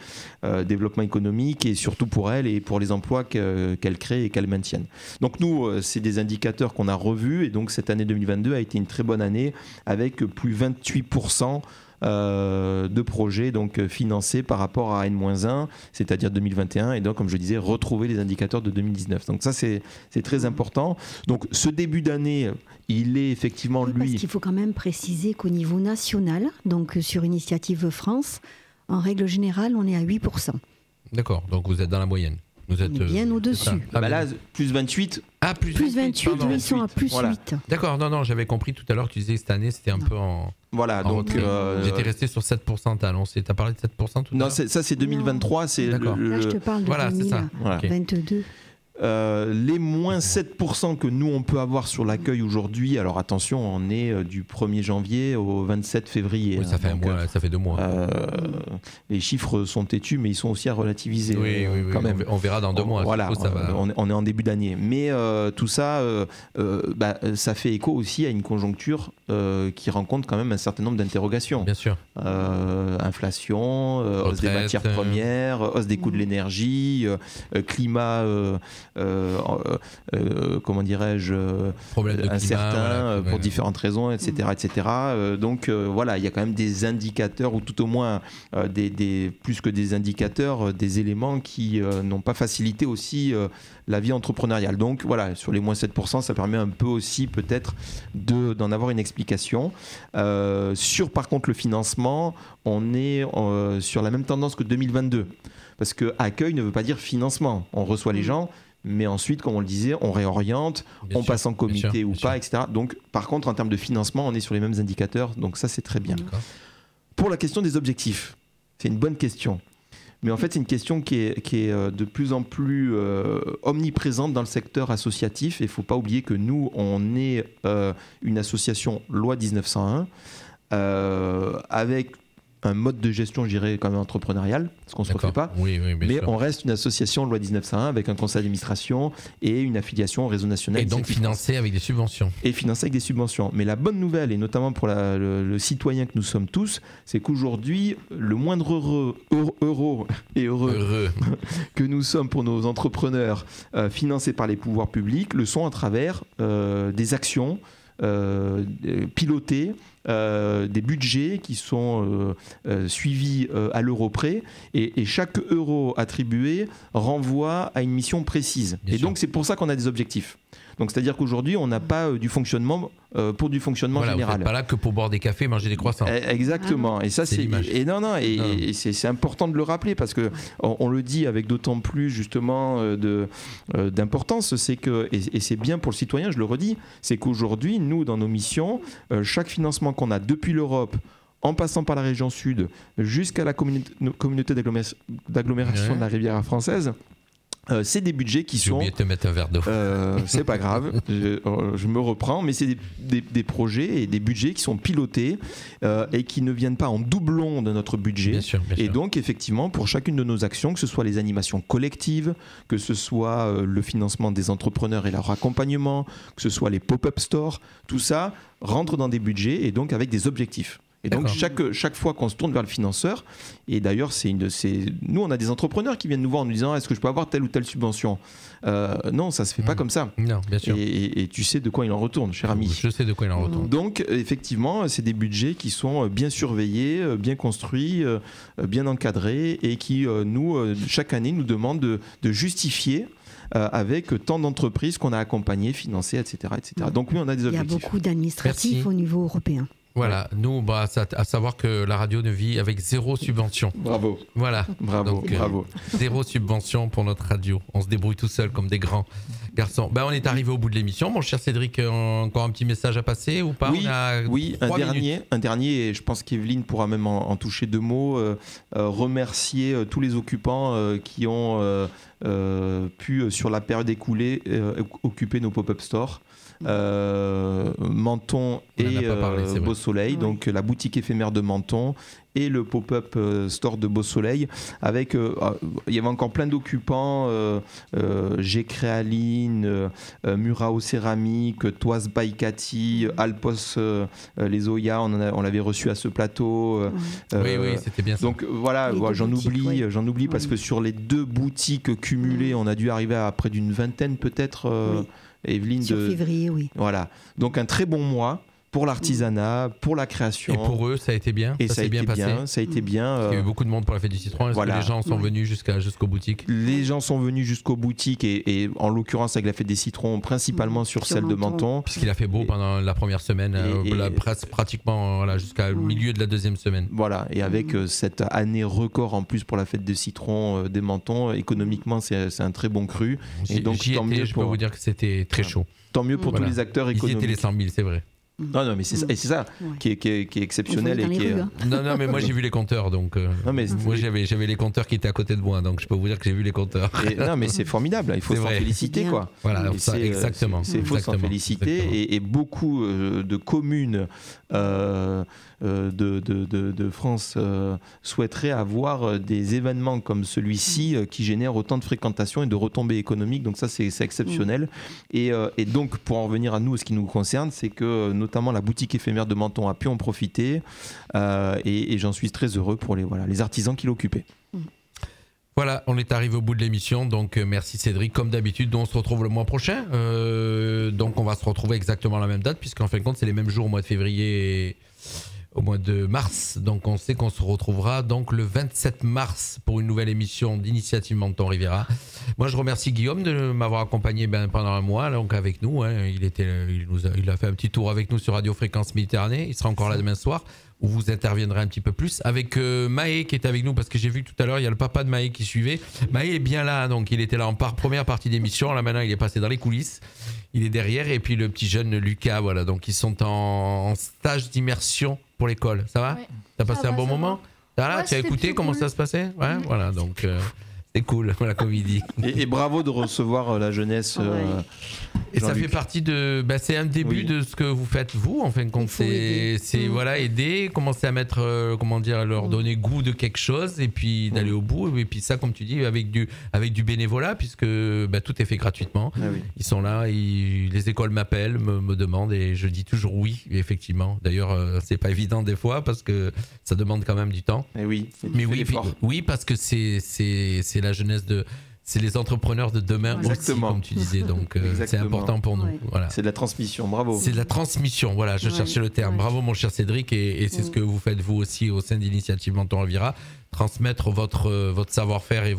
développement économique et surtout pour elles et pour les emplois qu'elles créent et qu'elles maintiennent. Donc nous, c'est des indicateurs qu'on a revus et donc cette année 2022 a été une très bonne année avec plus 28% de projets donc financés par rapport à N-1, c'est-à-dire 2021, et donc comme je disais, retrouver les indicateurs de 2019. Donc ça c'est très important. Donc ce début d'année, il est effectivement Parce qu'il faut quand même préciser qu'au niveau national, donc sur Initiative France, en règle générale, on est à 8%. D'accord, donc vous êtes dans la moyenne. Vous êtes bien au-dessus. Là, plus 28. Ah, plus 28, pardon, ils sont à plus 8. D'accord, non, j'avais compris tout à l'heure que tu disais que cette année, c'était un peu en... Voilà, donc... J'étais resté sur 7%. Tu as parlé de 7% tout à l'heure? Non, ça c'est 2023. Là, je te parle de 2022. Les moins 7% que nous on peut avoir sur l'accueil aujourd'hui, alors attention, on est du 1er janvier au 27 février. Oui, ça fait 2 mois. Les chiffres sont têtus, mais ils sont aussi à relativiser. Oui, quand même. On verra dans 2 mois. Voilà, on est en début d'année. Mais tout ça, ça fait écho aussi à une conjoncture qui rencontre quand même un certain nombre d'interrogations. Bien sûr. Inflation, hausse des matières premières, hausse des coûts de l'énergie, climat... comment dirais-je, incertain pour différentes raisons, etc. Donc voilà, il y a quand même des indicateurs, ou tout au moins plus que des indicateurs, des éléments qui n'ont pas facilité aussi la vie entrepreneuriale. Donc voilà, sur les moins 7%, ça permet un peu aussi peut-être d'en avoir une explication. Sur par contre le financement, on est sur la même tendance que 2022. Parce que accueil ne veut pas dire financement. On reçoit les gens, mais ensuite, comme on le disait, on réoriente, on passe en comité ou pas, etc. Donc, par contre, en termes de financement, on est sur les mêmes indicateurs. Donc ça, c'est très bien. Pour la question des objectifs, c'est une bonne question. Mais en fait, c'est une question qui est de plus en plus omniprésente dans le secteur associatif. Et il ne faut pas oublier que nous, on est une association loi 1901 avec un mode de gestion, je dirais, quand même entrepreneurial, parce qu'on ne se refait pas. Mais sûr. On reste une association loi 1901 avec un conseil d'administration et une affiliation au réseau national. Et donc financée avec des subventions. Et financée avec des subventions. Mais la bonne nouvelle, et notamment pour le citoyen que nous sommes tous, c'est qu'aujourd'hui, le moindre euro que nous sommes pour nos entrepreneurs financés par les pouvoirs publics le sont à travers des actions pilotées, des budgets qui sont suivis à l'euro près, et chaque euro attribué renvoie à une mission précise. Bien sûr. Donc c'est pour ça qu'on a des objectifs. Donc c'est-à-dire qu'aujourd'hui on n'a pas du fonctionnement pour du fonctionnement général. Vous n'êtes pas là que pour boire des cafés, manger des croissants. Exactement. Et ça c'est et c'est important de le rappeler parce que on le dit avec d'autant plus justement d'importance, c'est que et c'est bien pour le citoyen, je le redis, c'est qu'aujourd'hui nous dans nos missions, chaque financement qu'on a depuis l'Europe, en passant par la région sud jusqu'à la communauté d'agglomération de la Riviera française, c'est des budgets qui sont... J'ai oublié de te mettre un verre d'eau. C'est pas grave, je me reprends, mais c'est des projets et des budgets qui sont pilotés et qui ne viennent pas en doublon de notre budget. Bien sûr. Et donc, effectivement, pour chacune de nos actions, que ce soit les animations collectives, que ce soit le financement des entrepreneurs et leur accompagnement, que ce soit les pop-up stores, tout ça rentre dans des budgets et donc avec des objectifs. Et donc chaque fois qu'on se tourne vers le financeur, et d'ailleurs nous on a des entrepreneurs qui viennent nous voir en nous disant est-ce que je peux avoir telle ou telle subvention. Non, ça se fait pas comme ça. Non, bien sûr. Et tu sais de quoi il en retourne, cher ami. Je sais de quoi il en retourne. Donc effectivement, c'est des budgets qui sont bien surveillés, bien construits, bien encadrés, et qui chaque année nous demandent de justifier avec tant d'entreprises qu'on a accompagnées, financées, etc., etc. Donc oui, on a des objectifs. Il y a beaucoup d'administratifs au niveau européen. Voilà, nous, à savoir que la radio ne vit avec 0 subvention. Bravo. Voilà. Bravo. 0 subvention pour notre radio. On se débrouille tout seul comme des grands garçons. On est arrivé au bout de l'émission. Mon cher Cédric, encore un petit message à passer ou pas? Oui, un dernier, et je pense qu'Evelyne pourra même en toucher 2 mots. Remercier tous les occupants qui ont pu, sur la période écoulée, occuper nos pop-up stores. Menton et Beau Soleil, donc la boutique éphémère de Menton et le pop-up store de Beau Soleil, avec il y avait encore plein d'occupants, Gécréaline, Murao Céramique, Toise Baikati, Alpos les Oya, on l'avait reçu à ce plateau. Oui, c'était bien ça. Donc voilà, j'en oublie parce que sur les 2 boutiques cumulées, on a dû arriver à près d'une vingtaine peut-être. Evelyne, sur février, oui. Voilà. Donc un très bon mois pour l'artisanat, pour la création. Et pour eux, ça a été bien. Et ça a été bien. Il y a eu beaucoup de monde pour la fête du citron. Est-ce que les gens sont venus jusqu'aux boutiques? Les gens sont venus jusqu'aux boutiques et en l'occurrence avec la fête des citrons, principalement sur celle de Menton. Puisqu'il a fait beau pendant la première semaine, pratiquement jusqu'au milieu de la 2e semaine. Voilà. Et avec cette année record en plus pour la fête des citrons des Mentons, économiquement, c'est un très bon cru. Et donc, je peux vous dire que c'était très chaud. Tant mieux pour tous les acteurs économiques. Ils étaient les 100 000, c'est vrai. Non, mais c'est ça qui est exceptionnel. Non, mais moi j'ai vu les compteurs, donc moi j'avais les compteurs qui étaient à côté de moi, donc je peux vous dire que j'ai vu les compteurs. Non, mais c'est formidable, il faut s'en féliciter, quoi. Voilà, exactement. Il faut s'en féliciter, et beaucoup de communes de France souhaiteraient avoir des événements comme celui-ci qui génèrent autant de fréquentation et de retombées économiques, donc ça c'est exceptionnel. Et donc pour en revenir à nous, ce qui nous concerne, c'est que notamment la boutique éphémère de Menton a pu en profiter, et j'en suis très heureux pour les artisans qui l'occupaient. Voilà, on est arrivé au bout de l'émission, donc merci Cédric. Comme d'habitude, on se retrouve le mois prochain. Donc on va se retrouver exactement à la même date, puisqu'en fin de compte, c'est les mêmes jours au mois de février et au mois de mars. Donc on sait qu'on se retrouvera donc le 27 mars pour une nouvelle émission d'Initiative Menton Riviera. Moi, je remercie Guillaume de m'avoir accompagné pendant un mois donc avec nous. Il a fait un petit tour avec nous sur Radio Fréquence Méditerranée. Il sera encore là demain soir, où vous interviendrez un petit peu plus avec Maë qui est avec nous, parce que j'ai vu tout à l'heure il y a le papa de Maë qui suivait. Maë est bien là, donc il était là en première partie d'émission, là maintenant il est passé dans les coulisses, il est derrière, et puis le petit jeune Lucas, voilà, donc ils sont en stage d'immersion pour l'école. Ça va? T'as passé un bon moment? Tu as écouté comment ça se passait? Ouais, voilà, donc c'est cool, voilà, comme il dit. Et bravo de recevoir la jeunesse. Et ça fait partie de. C'est un début de ce que vous faites, vous, en fin de compte. C'est aider, commencer à mettre, leur donner goût de quelque chose, et puis d'aller au bout. Et puis ça, comme tu dis, avec du bénévolat, puisque tout est fait gratuitement. Ils sont là, les écoles m'appellent, me demandent, et je dis toujours oui, effectivement. D'ailleurs, c'est pas évident des fois, parce que ça demande quand même du temps. Mais oui, parce que c'est la jeunesse c'est les entrepreneurs de demain aussi, comme tu disais, donc c'est important pour nous. Voilà. C'est de la transmission, bravo. C'est de la transmission, voilà, je cherchais le terme. Bravo mon cher Cédric, et c'est ce que vous faites vous aussi au sein d'Initiative Menton Riviera, transmettre votre savoir-faire et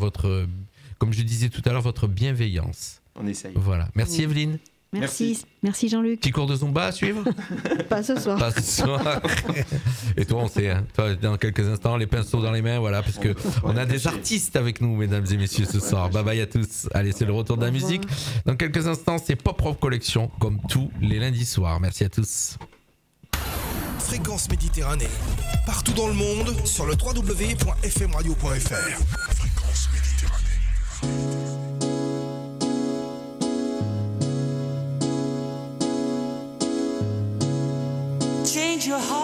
comme je disais tout à l'heure, votre bienveillance. On essaye. Voilà, merci Evelyne. Merci Jean-Luc. Petit cours de Zumba à suivre? Pas ce soir. Et toi, on sait, toi, dans quelques instants, les pinceaux dans les mains, voilà, parce que on a des artistes avec nous, mesdames et messieurs, ce soir. Bye bye à tous. Allez, c'est le retour de la musique. Dans quelques instants, c'est Pop Rock Collection, comme tous les lundis soirs. Merci à tous. Fréquence Méditerranée. Partout dans le monde, sur le www.fmradio.fr. Fréquence Méditerranée. Change your heart.